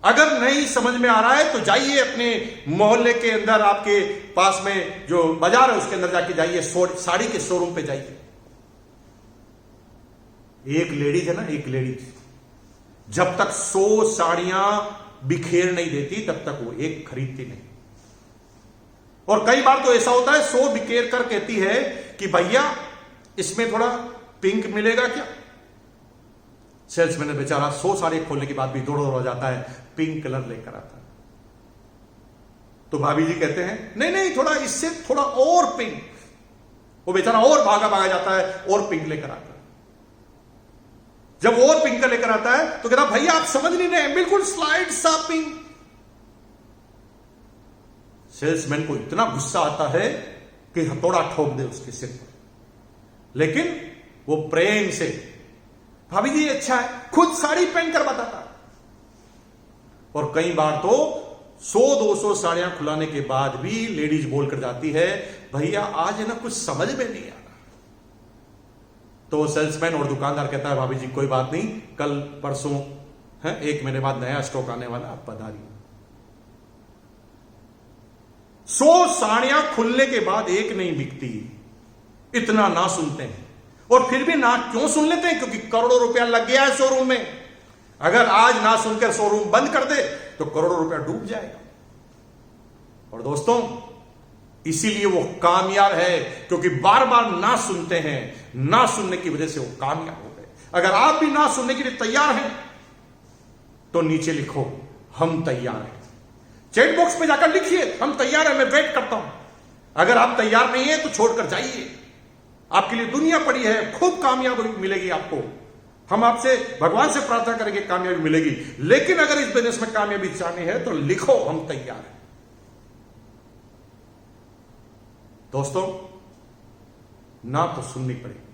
अगर नहीं समझ में आ रहा है तो जाइए अपने मोहल्ले के अंदर, आपके पास में जो बाजार है उसके अंदर जाके जाइए, साड़ी के शोरूम पे जाइए। एक लेडीज है ना, एक लेडीज जब तक 100 साड़ियां बिखेर नहीं देती तब तक वो एक खरीदती नहीं। और कई बार तो ऐसा होता है 100 बिखेर कर कहती है कि भैया इसमें थोड़ा पिंक मिलेगा क्या? सेल्समैन बेचारा 100 साड़ी खोलने के बाद भी दौड़ हो जाता है, पिंक कलर लेकर आता है। तो भाभी जी कहते हैं नहीं नहीं, थोड़ा इससे थोड़ा और पिंक। वो बेचारा और भागा भागा जाता है और पिंक लेकर आता है। जब और पिंक लेकर आता है तो कहता भैया आप समझ नहीं रहे, बिल्कुल स्लाइड सा पिंक। सेल्समैन को इतना गुस्सा आता है कि हथौड़ा ठोक दे उसके सिर पर, लेकिन वो प्रेम से भाभी जी अच्छा है, खुद साड़ी पहन कर बताता। और कई बार तो 100-200 साड़ियां खुलाने के बाद भी लेडीज बोलकर जाती है भैया आज है ना कुछ समझ में नहीं आ रहा। तो सेल्समैन और दुकानदार कहता है भाभी जी कोई बात नहीं, कल परसों है 1 महीने बाद नया स्टॉक आने वाला, आप पधारिए। 100 साड़ियां खुलने के बाद एक नहीं बिकती, इतना ना सुनते हैं। और फिर भी ना क्यों सुन लेते हैं? क्योंकि करोड़ों रुपया लग गया है शोरूम में। अगर आज ना सुनकर शोरूम बंद कर दे तो करोड़ों रुपया डूब जाएगा। और दोस्तों, इसीलिए वो कामयाब है, क्योंकि बार बार ना सुनते हैं। ना सुनने की वजह से वो कामयाब हो गए। अगर आप भी ना सुनने के लिए तैयार हैं तो नीचे लिखो, हम तैयार हैं। चैट बॉक्स पे जाकर लिखिए, हम तैयार हैं, मैं वेट करता हूं। अगर आप तैयार नहीं है तो छोड़कर जाइए। आपके लिए दुनिया पड़ी है, खूब कामयाबी मिलेगी आपको। हम आपसे भगवान से प्रार्थना करेंगे कामयाबी मिलेगी। लेकिन अगर इस बिजनेस में कामयाबी चाहनी है तो लिखो, हम तैयार हैं। दोस्तों, ना तो सुननी पड़ेगी।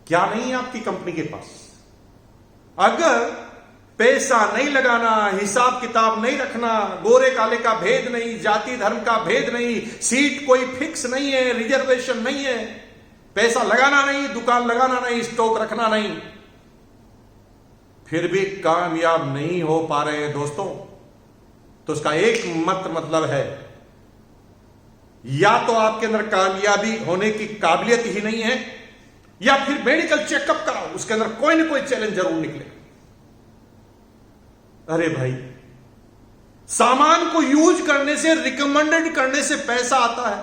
क्या नहीं है आपकी कंपनी के पास? अगर पैसा नहीं लगाना, हिसाब किताब नहीं रखना, गोरे काले का भेद नहीं, जाति धर्म का भेद नहीं, सीट कोई फिक्स नहीं है, रिजर्वेशन नहीं है, पैसा लगाना नहीं, दुकान लगाना नहीं, स्टॉक रखना नहीं, फिर भी कामयाब नहीं हो पा रहे हैं दोस्तों, तो उसका एक मतलब है, या तो आपके अंदर कामयाबी होने की काबिलियत ही नहीं है, या फिर मेडिकल चेकअप कराओ, उसके अंदर कोई ना कोई चैलेंज जरूर निकले। अरे भाई, सामान को यूज करने से, रिकमेंडेड करने से पैसा आता है,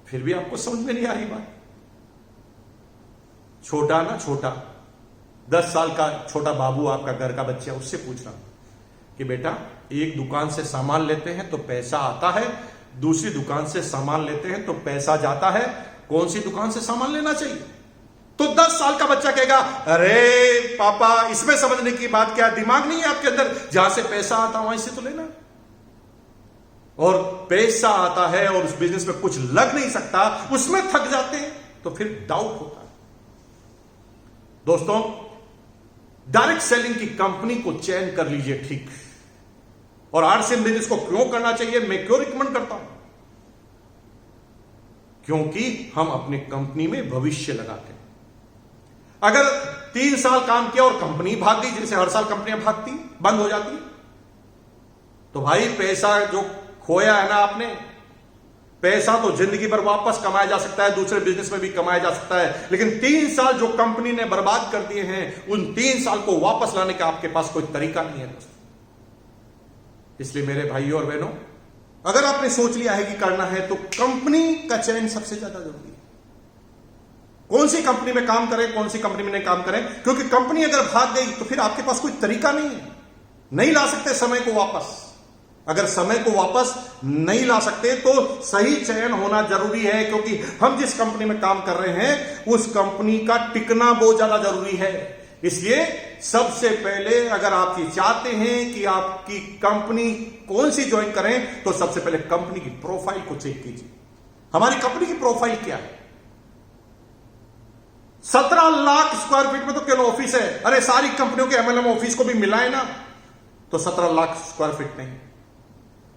फिर भी आपको समझ में नहीं आ रही बात। छोटा ना छोटा 10 साल का छोटा बाबू, आपका घर का बच्चा, उससे पूछ रहा हूं कि बेटा, एक दुकान से सामान लेते हैं तो पैसा आता है, दूसरी दुकान से सामान लेते हैं तो पैसा जाता है, कौन सी दुकान से सामान लेना चाहिए? तो 10 साल का बच्चा कहेगा, अरे पापा, इसमें समझने की बात क्या, दिमाग नहीं है आपके अंदर? जहां से पैसा आता वहीं से तो लेना। और पैसा आता है और उस बिजनेस में कुछ लग नहीं सकता, उसमें थक जाते हैं, तो फिर डाउट होता है। दोस्तों, डायरेक्ट सेलिंग की कंपनी को चयन कर लीजिए ठीक। और आरसीएम बिजनेस को क्यों करना चाहिए, मैं क्यों रिकमेंड करता हूं? क्योंकि हम अपनी कंपनी में भविष्य लगाते हैं। अगर 3 साल काम किया और कंपनी भाग गई, जैसे हर साल कंपनियां भागती, बंद हो जाती, तो भाई पैसा जो खोया है ना आपने, पैसा तो जिंदगी भर वापस कमाया जा सकता है, दूसरे बिजनेस में भी कमाया जा सकता है, लेकिन 3 साल जो कंपनी ने बर्बाद कर दिए हैं, उन 3 साल को वापस लाने का आपके पास कोई तरीका नहीं है दोस्तों। इसलिए मेरे भाइयों और बहनों, अगर आपने सोच लिया है कि करना है, तो कंपनी का चयन सबसे ज्यादा जरूरी है। कौन सी कंपनी में काम करें, कौन सी कंपनी में नहीं काम करें, क्योंकि कंपनी अगर भाग गई तो फिर आपके पास कोई तरीका नहीं है, नहीं ला सकते समय को वापस। अगर समय को वापस नहीं ला सकते तो सही चयन होना जरूरी है, क्योंकि हम जिस कंपनी में काम कर रहे हैं उस कंपनी का टिकना बहुत ज्यादा जरूरी है। इसलिए सबसे पहले अगर आप ये चाहते हैं कि आपकी कंपनी कौन सी ज्वाइन करें, तो सबसे पहले कंपनी की प्रोफाइल को चेक कीजिए। हमारी कंपनी की प्रोफाइल क्या है? 17 लाख स्क्वायर फीट में तो केवल ऑफिस है। अरे सारी कंपनियों के एमएलएम ऑफिस को भी मिलाए ना, तो 17 लाख स्क्वायर फीट नहीं,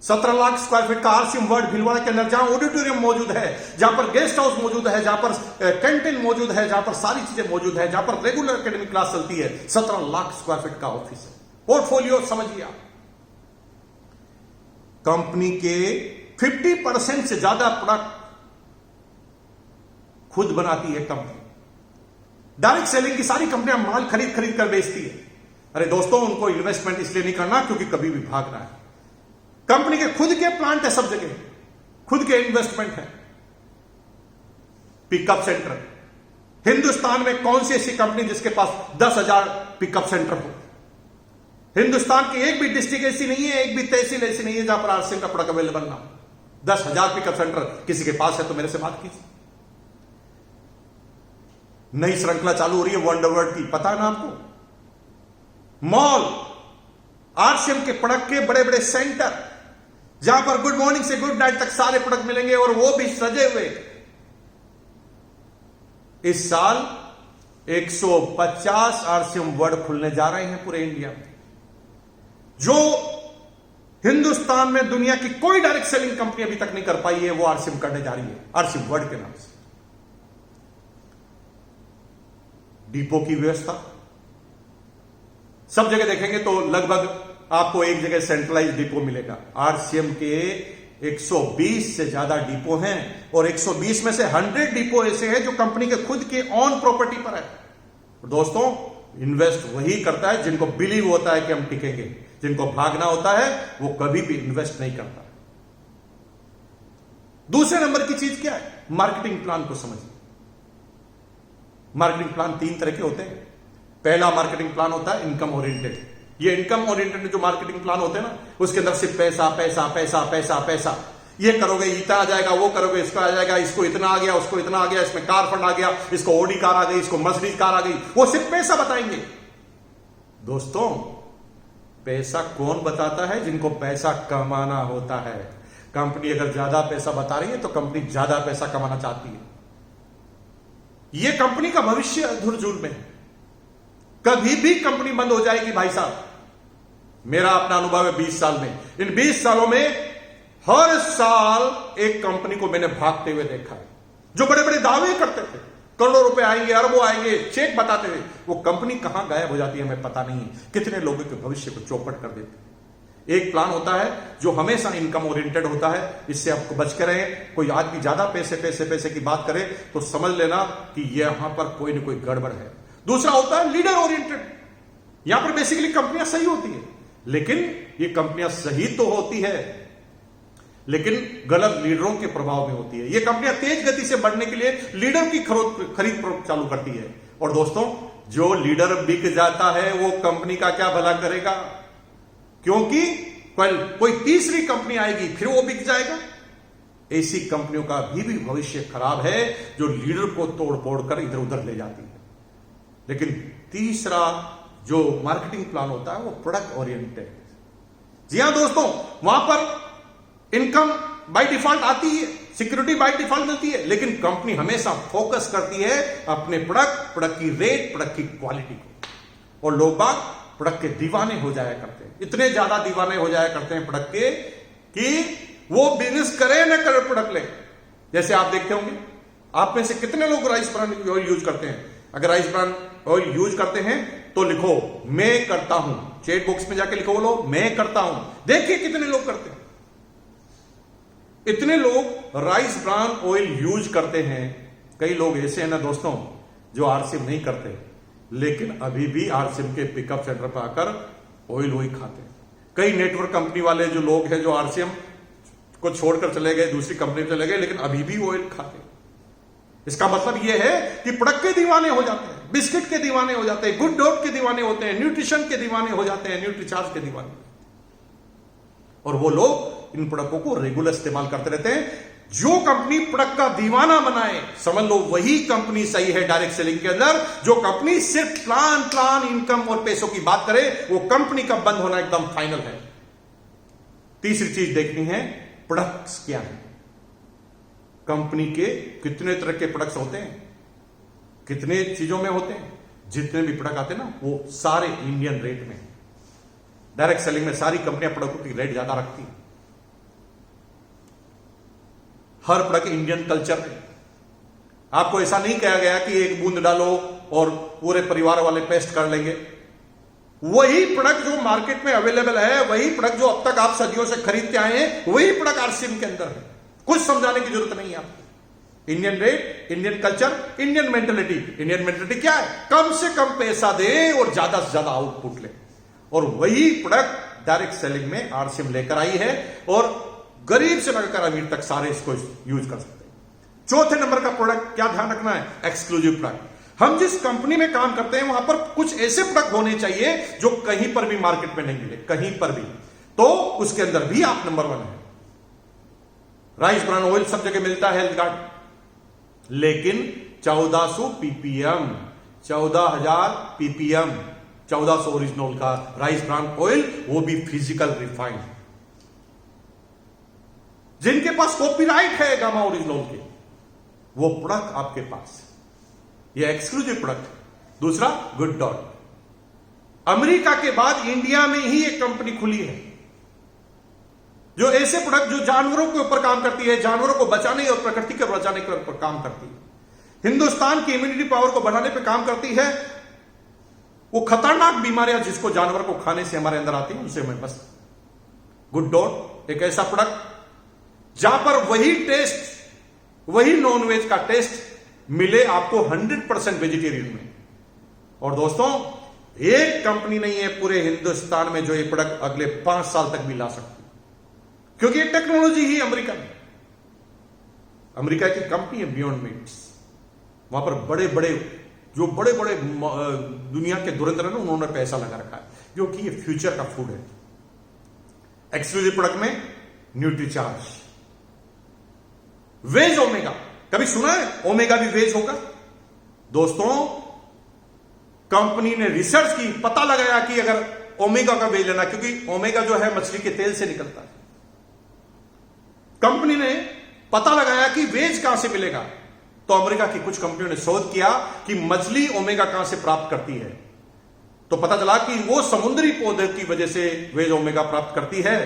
17 लाख स्क्वायर फीट का आरसीएम वर्ल्ड भीलवाड़ा के अंदर, जहां ऑडिटोरियम मौजूद है, जहां पर गेस्ट हाउस मौजूद है, जहां पर कैंटीन मौजूद है, जहां पर सारी चीजें मौजूद है, जहां पर रेगुलर एकेडमिक क्लास चलती है, 17 लाख स्क्वायर फीट का ऑफिस है। पोर्टफोलियो समझिए आप, कंपनी के 50% से ज्यादा प्रोडक्ट खुद बनाती है कंपनी। डायरेक्ट सेलिंग की सारी कंपनियां माल खरीद खरीद कर बेचती है। अरे दोस्तों, उनको इन्वेस्टमेंट इसलिए नहीं करना क्योंकि कभी भी भागना है। कंपनी के खुद के प्लांट है, सब जगह खुद के इन्वेस्टमेंट है। पिकअप सेंटर, हिंदुस्तान में कौन सी ऐसी कंपनी जिसके पास 10,000 पिकअप सेंटर हो? हिंदुस्तान की एक भी डिस्ट्रिक्ट ऐसी नहीं है, एक भी तहसील ऐसी नहीं है जहां पर आरसीएम का प्रोडक्ट अवेलेबल ना हो। 10,000 पिकअप सेंटर किसी के पास है तो मेरे से बात कीजिए। नई श्रृंखला चालू हो रही है वंडर वर्ल्ड की, पता है ना आपको? मॉल, आरसीएम के प्रोडक्ट के बड़े बड़े सेंटर, जहां पर गुड मॉर्निंग से गुड नाइट तक सारे प्रोडक्ट मिलेंगे, और वो भी सजे हुए। इस साल 150 आरसीएम वर्ल्ड खुलने जा रहे हैं पूरे इंडिया में, जो हिंदुस्तान में दुनिया की कोई डायरेक्ट सेलिंग कंपनी अभी तक नहीं कर पाई है, वो आरसीएम करने जा रही है, आरसीएम वर्ल्ड के नाम से। डिपो की व्यवस्था सब जगह देखेंगे तो लगभग आपको एक जगह सेंट्रलाइज डिपो मिलेगा। आरसीएम के 120 से ज्यादा डिपो हैं और 120 में से 100 डिपो ऐसे हैं जो कंपनी के खुद के ऑन प्रॉपर्टी पर है। दोस्तों, इन्वेस्ट वही करता है जिनको बिलीव होता है कि हम टिकेंगे। जिनको भागना होता है वो कभी भी इन्वेस्ट नहीं करता। दूसरे नंबर की चीज क्या है? मार्केटिंग प्लान को समझिए। मार्केटिंग प्लान 3 तरह के होते हैं। पहला मार्केटिंग प्लान होता है इनकम ओरिएंटेड। ये इनकम ओरिएंटेड जो मार्केटिंग प्लान होते हैं ना, उसके अंदर सिर्फ पैसा पैसा पैसा पैसा पैसा, ये करोगे इतना आ जाएगा, वो करोगे इसका आ जाएगा, इसको इतना आ गया, उसको इतना आ गया, इसमें कार फंड आ गया, इसको ओडी कार आ गई, इसको मर्सिडीज कार आ गई। वो सिर्फ पैसा बताएंगे। दोस्तों, पैसा कौन बताता है? जिनको पैसा कमाना होता है। कंपनी अगर ज्यादा पैसा बता रही है तो कंपनी ज्यादा पैसा कमाना चाहती है। यह कंपनी का भविष्य धुरझूल में है। कभी भी कंपनी बंद हो जाएगी भाई साहब। मेरा अपना अनुभव है 20 साल में। इन 20 सालों में हर साल एक कंपनी को मैंने भागते हुए देखा है। जो बड़े बड़े दावे करते थे, करोड़ों रुपए आएंगे, अरबों आएंगे, चेक बताते थे, वो कंपनी कहां गायब हो जाती है हमें पता नहीं है। कितने लोगों के भविष्य को चौपट कर देते हैं। एक प्लान होता है जो हमेशा इनकम ओरिएंटेड होता है। इससे आपको बच के रहें। कोई आदमी ज्यादा पैसे पैसे पैसे की बात करे तो समझ लेना कि यहां पर कोई ना कोई गड़बड़ है। दूसरा होता है लीडर ओरिएंटेड। यहां पर बेसिकली कंपनियां सही होती है, लेकिन ये कंपनियां सही तो होती है लेकिन गलत लीडरों के प्रभाव में होती है। ये कंपनियां तेज गति से बढ़ने के लिए लीडर की खरीद चालू करती है। और दोस्तों, जो लीडर बिक जाता है वो कंपनी का क्या भला करेगा? क्योंकि कोई तीसरी कंपनी आएगी, फिर वो बिक जाएगा। ऐसी कंपनियों का भी भविष्य खराब है जो लीडर को तोड़ फोड़ कर इधर उधर ले जाती है। लेकिन तीसरा जो मार्केटिंग प्लान होता है वो प्रोडक्ट ओरिएंटेड। जी हां दोस्तों, वहां पर इनकम बाय डिफॉल्ट आती है, सिक्योरिटी बाय डिफॉल्ट मिलती है, लेकिन कंपनी हमेशा फोकस करती है अपने प्रोडक्ट की रेट, प्रोडक्ट की क्वालिटी को। और लोग बाग प्रोडक्ट के दीवाने हो जाया करते हैं। इतने ज्यादा दीवाने हो जाया करते हैं प्रोडक्ट के कि वो बिजनेस करे न करे प्रोडक्ट ले। जैसे आप देखते होंगे, आप में से कितने लोग राइस ब्रांड ऑयल यूज करते हैं? अगर राइस ब्रांड ऑयल यूज करते हैं तो लिखो मैं करता हूं। चैट बॉक्स में जाके लिखो, बोलो मैं करता हूं। देखिए कितने लोग करते हैं। इतने लोग राइस ब्रांड ऑयल यूज करते हैं। कई लोग ऐसे हैं ना दोस्तों जो आरसीएम नहीं करते, लेकिन अभी भी आरसीएम के पिकअप सेंटर पर आकर ऑयल वही खाते हैं। कई नेटवर्क कंपनी वाले जो लोग हैं जो आरसीएम को छोड़कर चले गए, दूसरी कंपनी में चले गए, लेकिन अभी भी ऑयल खाते हैं। इसका मतलब यह है कि प्रोडक्ट के दीवाने हो जाते हैं, बिस्किट के दीवाने हो जाते हैं, गुड डॉट के दीवाने होते हैं, न्यूट्रिशन के दीवाने हो जाते हैं, न्यूट्रीचार्ज के दीवाने। और वो लोग इन प्रोडक्टों को रेगुलर इस्तेमाल करते रहते हैं। जो कंपनी प्रोडक्ट का दीवाना बनाए, समझ लो वही कंपनी सही है डायरेक्ट सेलिंग के अंदर। जो कंपनी सिर्फ प्लान इनकम और पैसों की बात करे, वो कंपनी का बंद होना एकदम फाइनल है। तीसरी चीज देखनी है, प्रोडक्ट्स क्या है। कंपनी के कितने तरह के प्रोडक्ट्स होते हैं, कितने चीजों में होते हैं। जितने भी प्रोडक्ट आते हैं ना, वो सारे इंडियन रेट में। डायरेक्ट सेलिंग में सारी कंपनियां प्रोडक्टों की रेट ज्यादा रखती हैं। हर प्रोडक्ट इंडियन कल्चर में। आपको ऐसा नहीं कहा गया कि एक बूंद डालो और पूरे परिवार वाले पेस्ट कर लेंगे। वही प्रोडक्ट जो मार्केट में अवेलेबल है, वही प्रोडक्ट जो अब तक आप सदियों से खरीदते आए हैं, वही प्रोडक्ट आरसीएम के अंदर है। कुछ समझाने की जरूरत नहीं है आपको। Indian rate, Indian culture, Indian mentality. Indian mentality क्या है? कम से कम पैसा दे और ज्यादा से ज्यादा आउटपुट ले। और वही प्रोडक्ट डायरेक्ट सेलिंग में आरसीएम लेकर आई है और गरीब से लेकर अमीर तक सारे इसको यूज कर सकते हैं। चौथे नंबर का प्रोडक्ट क्या ध्यान रखना है? Exclusive product. हम जिस कंपनी में काम करते हैं वहां पर कुछ ऐसे प्रोडक्ट होने चाहिए जो कहीं पर भी मार्केट में नहीं मिले, कहीं पर भी। तो उसके अंदर भी आप नंबर 1 है। राइस ब्रांड ऑयल सब जगह मिलता है, हेल्थ गार्ड, लेकिन 1400 पीपीएम, 14,000 पीपीएम, 1400 ओरिजिनल का राइस ब्रांड ऑयल, वो भी फिजिकल रिफाइंड। जिनके पास कॉपीराइट है गामा ओरिजिनल के, वो प्रोडक्ट आपके पास, ये एक्सक्लूसिव प्रोडक्ट। दूसरा, गुड डॉट। अमेरिका के बाद इंडिया में ही एक कंपनी खुली है जो ऐसे प्रोडक्ट जो जानवरों के ऊपर काम करती है, जानवरों को बचाने और प्रकृति को बचाने के ऊपर काम करती है, हिंदुस्तान की इम्यूनिटी पावर को बढ़ाने पर काम करती है। वो खतरनाक बीमारियां जिसको जानवर को खाने से हमारे अंदर आती है, उनसे हमें बस। गुड डॉट एक ऐसा प्रोडक्ट जहां पर वही टेस्ट, वही नॉनवेज का टेस्ट मिले आपको 100% वेजिटेरियन में। और दोस्तों, एक कंपनी नहीं है पूरे हिंदुस्तान में जो ये प्रोडक्ट अगले 5 साल तक भी ला सकती, क्योंकि ये टेक्नोलॉजी ही अमेरिका में, अमेरिका की कंपनी है बियॉन्ड मीट्स। वहां पर बड़े बड़े दुनिया के धुरंधर है ना, उन्होंने पैसा लगा रखा है, क्योंकि ये फ्यूचर का फूड है। एक्सक्लूसिव प्रोडक्ट में न्यूट्रीचार्ज, वेज ओमेगा, कभी सुना है ओमेगा भी वेज होगा? दोस्तों, कंपनी ने रिसर्च की, पता लगाया कि अगर ओमेगा का वेज लेना, क्योंकि ओमेगा जो है मछली के तेल से निकलता है, कंपनी ने पता लगाया कि वेज कहां से मिलेगा। तो अमेरिका की कुछ कंपनियों ने शोध किया कि मछली ओमेगा कहां से प्राप्त करती है, तो पता चला कि वो समुद्री पौधे की वजह से वेज ओमेगा प्राप्त करती है।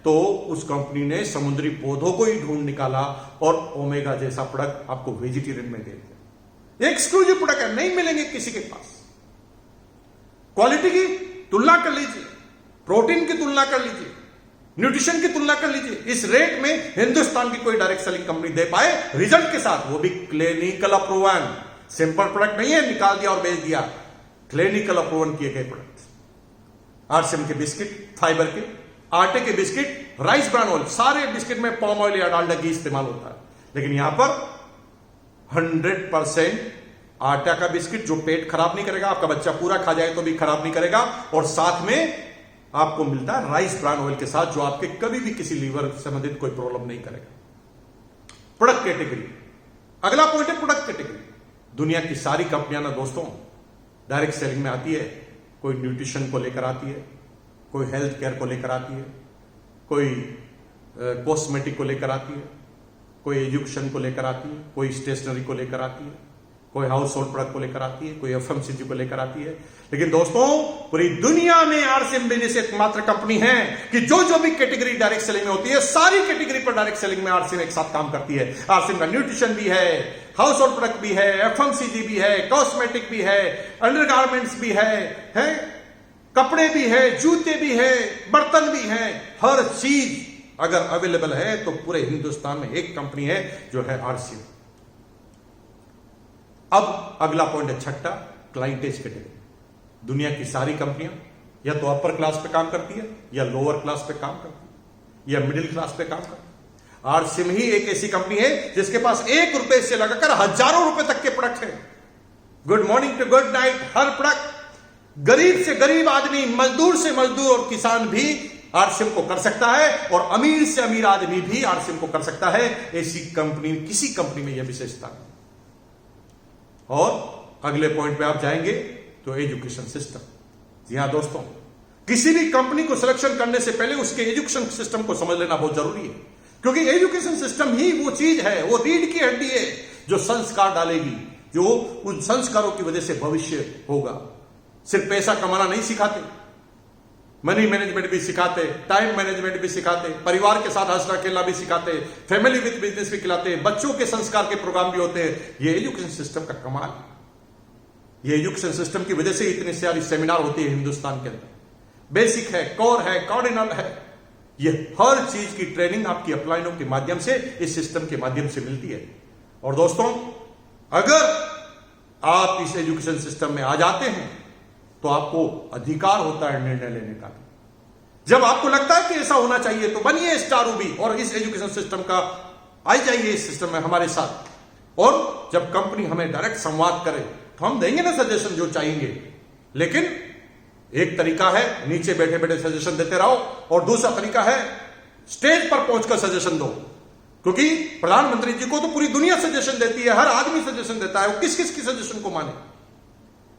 तो उस कंपनी ने समुद्री पौधों को ही ढूंढ निकाला और ओमेगा जैसा प्रोडक्ट आपको वेजिटेरियन में दे दिया। एक्सक्लूसिव प्रोडक्ट है, नहीं मिलेंगे किसी के पास। क्वालिटी की तुलना कर लीजिए, प्रोटीन की तुलना कर लीजिए, न्यूट्रिशन की तुलना कर लीजिए, इस रेट में हिंदुस्तान की कोई डायरेक्ट सेलिंग कंपनी दे पाए रिजल्ट के साथ, वो भी क्लिनिकल अप्रूवन। सिंपल प्रोडक्ट नहीं है निकाल दिया और बेच दिया, क्लिनिकल अप्रूवन किए गए प्रोडक्ट। आरसीएम के बिस्किट, फाइबर के, आटे के बिस्किट, राइस ब्रान ऑयल, सारे बिस्किट में पाम ऑयल या डालडा घी इस्तेमाल होता है, लेकिन यहां पर 100% आटा का बिस्किट जो पेट खराब नहीं करेगा, आपका बच्चा पूरा खा जाए तो भी खराब नहीं करेगा, और साथ में आपको मिलता है राइस ब्रान ऑयल के साथ, जो आपके कभी भी किसी लीवर संबंधित कोई प्रॉब्लम नहीं करेगा। प्रोडक्ट कैटेगरी, अगला पॉइंट है प्रोडक्ट कैटेगरी। दुनिया की सारी कंपनियां ना दोस्तों डायरेक्ट सेलिंग में आती है, कोई न्यूट्रिशन को लेकर आती है, कोई हेल्थ केयर को लेकर आती है, कोई कॉस्मेटिक को लेकर आती है, कोई एजुकेशन को लेकर आती है, कोई स्टेशनरी को लेकर आती है, कोई हाउस होल्ड प्रोडक्ट को लेकर आती है, कोई एफएमसीजी को लेकर आती है। लेकिन दोस्तों, पूरी दुनिया में आरसीएम बिजनेस एकमात्र कंपनी है कि जो भी कैटेगरी डायरेक्ट सेलिंग में होती है, सारी कैटेगरी पर डायरेक्ट सेलिंग में आरसीएम एक साथ काम करती है। आरसीएम का न्यूट्रिशन भी है, हाउस होल्ड प्रोडक्ट भी है, एफएमसीजी भी है, कॉस्मेटिक भी है, अंडरगारमेंट्स भी है, कपड़े भी है, जूते भी है, बर्तन भी है, हर चीज अगर अवेलेबल है तो पूरे हिंदुस्तान में एक कंपनी है जो है आरसीएम। अब अगला पॉइंट है छठा, क्लाइंटेज कैटेगरी। दुनिया की सारी कंपनियां या तो अपर क्लास पे काम करती है, या लोअर क्लास पे काम करती है, या मिडिल क्लास पे काम करती है। आरसीएम ही एक ऐसी कंपनी है जिसके पास 1 रुपए से लगाकर हजारों रुपए तक के प्रोडक्ट है। Good morning to good night, हर प्रोडक्ट गरीब से गरीब आदमी, मजदूर से मजदूर और किसान भी आरसीएम को कर सकता है, और अमीर से अमीर आदमी भी आरसीएम को कर सकता है। ऐसी कंपनी किसी कंपनी में यह विशेषता है। और अगले पॉइंट पे आप जाएंगे तो एजुकेशन सिस्टम। जी हां दोस्तों, किसी भी कंपनी को सिलेक्शन करने से पहले उसके एजुकेशन सिस्टम को समझ लेना बहुत जरूरी है, क्योंकि एजुकेशन सिस्टम ही वो चीज है, वो रीढ़ की हड्डी है जो संस्कार डालेगी, जो उन संस्कारों की वजह से भविष्य होगा। सिर्फ पैसा कमाना नहीं सिखाते, मनी मैनेजमेंट भी सिखाते, टाइम मैनेजमेंट भी सिखाते, परिवार के साथ हंसना खेलना भी सिखाते, फैमिली विद बिजनेस भी खिलाते, बच्चों के संस्कार के प्रोग्राम भी होते हैं। ये एजुकेशन सिस्टम का कमाल है। ये एजुकेशन सिस्टम की वजह से इतनी सारी सेमिनार होती है हिंदुस्तान के अंदर। बेसिक है, कोर है, कार्डिनल है, ये हर चीज की ट्रेनिंग आपकी अपलाइनों के माध्यम से, इस सिस्टम के माध्यम से मिलती है। और दोस्तों, अगर आप इस एजुकेशन सिस्टम में आ जाते हैं तो आपको अधिकार होता है निर्णय लेने का। जब आपको लगता है कि ऐसा होना चाहिए तो बनिए स्टार रूबी और इस एजुकेशन सिस्टम का आ जाइए इस सिस्टम में हमारे साथ। और जब कंपनी हमें डायरेक्ट संवाद करे तो हम देंगे ना सजेशन जो चाहिए, लेकिन एक तरीका है नीचे बैठे बैठे सजेशन देते रहो, और दूसरा तरीका है स्टेज पर पहुंचकर सजेशन दो, क्योंकि प्रधानमंत्री जी को तो पूरी दुनिया सजेशन देती है, हर आदमी सजेशन देता है। वो किस किस की सजेशन को माने?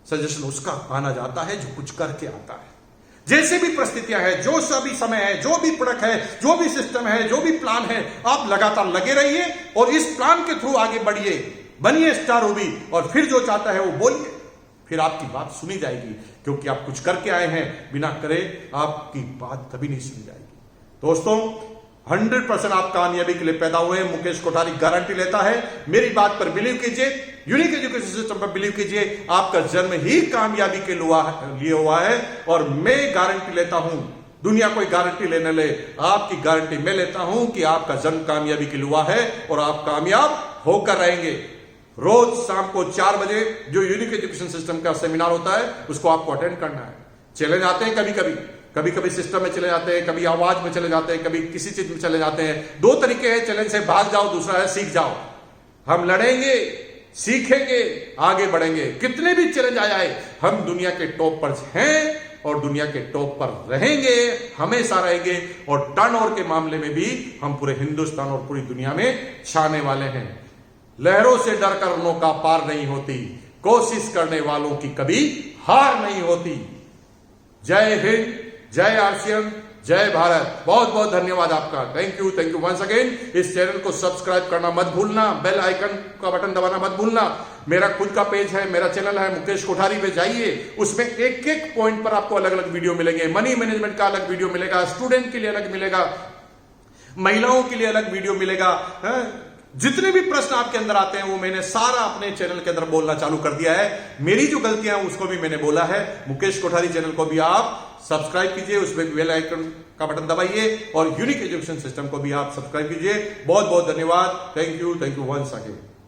सजेशन उसका माना जाता है जो कुछ करके आता है। जैसे भी परिस्थितियां हैं, जो सभी समय है, जो भी प्रोडक्ट है, जो भी सिस्टम है, जो भी प्लान है, आप लगातार लगे रहिए और इस प्लान के थ्रू आगे बढ़िए, बनिए स्टार रूबी, और फिर जो चाहता है वो बोलिए, फिर आपकी बात सुनी जाएगी, क्योंकि आप कुछ करके आए हैं। बिना करे आपकी बात कभी नहीं सुनी जाएगी। दोस्तों, 100% आप कामयाबी के लिए पैदा हुए हैं, मुकेश कोठारी गारंटी लेता है। मेरी बात पर बिलीव कीजिए, यूनिक एजुकेशन सिस्टम पर बिलीव कीजिए, आपका जन्म ही कामयाबी के लिए हुआ है, और मैं गारंटी लेता हूं दुनिया कोई गारंटी लेने ले, आपकी गारंटी मैं लेता हूं कि आपका जन्म कामयाबी के लिए हुआ है और आप कामयाब होकर रहेंगे। रोज शाम को 4 बजे जो यूनिक एजुकेशन सिस्टम का सेमिनार होता है उसको आपको अटेंड करना है। चैलेंज आते हैं कभी कभी सिस्टम में चले जाते हैं, कभी आवाज में चले जाते हैं, कभी किसी चीज में चले जाते हैं। 2 तरीके हैं चैलेंज से, भाग जाओ, दूसरा है सीख जाओ। हम लड़ेंगे, सीखेंगे, आगे बढ़ेंगे। कितने भी चैलेंज आ जाए, हम दुनिया के टॉप पर हैं और दुनिया के टॉप पर रहेंगे, हमेशा रहेंगे। और टर्नओवर के मामले में भी हम पूरे हिंदुस्तान और पूरी दुनिया में छाने वाले हैं। लहरों से डरकर नौका पार नहीं होती, कोशिश करने वालों की कभी हार नहीं होती। जय हिंद, जय आसियान, जय भारत। बहुत बहुत धन्यवाद आपका। Thank you once again. इस चैनल को सब्सक्राइब करना मत भूलना, बेल आइकन का बटन दबाना मत भूलना। मेरा खुद का पेज है, मेरा चैनल है मुकेश कोठारी पे जाइए, उसमें एक एक पॉइंट पर आपको अलग अलग वीडियो मिलेंगे। मनी मैनेजमेंट का अलग वीडियो मिलेगा, स्टूडेंट के लिए अलग मिलेगा, महिलाओं के लिए अलग वीडियो मिलेगा। जितने भी प्रश्न आपके अंदर आते हैं वो मैंने सारा अपने चैनल के अंदर बोलना चालू कर दिया है। मेरी जो गलतियां हैं उसको भी मैंने बोला है। मुकेश कोठारी चैनल को भी आप सब्सक्राइब कीजिए, उसमें बेल आइकन का बटन दबाइए और यूनिक एजुकेशन सिस्टम को भी आप सब्सक्राइब कीजिए। बहुत बहुत धन्यवाद। Thank you once again.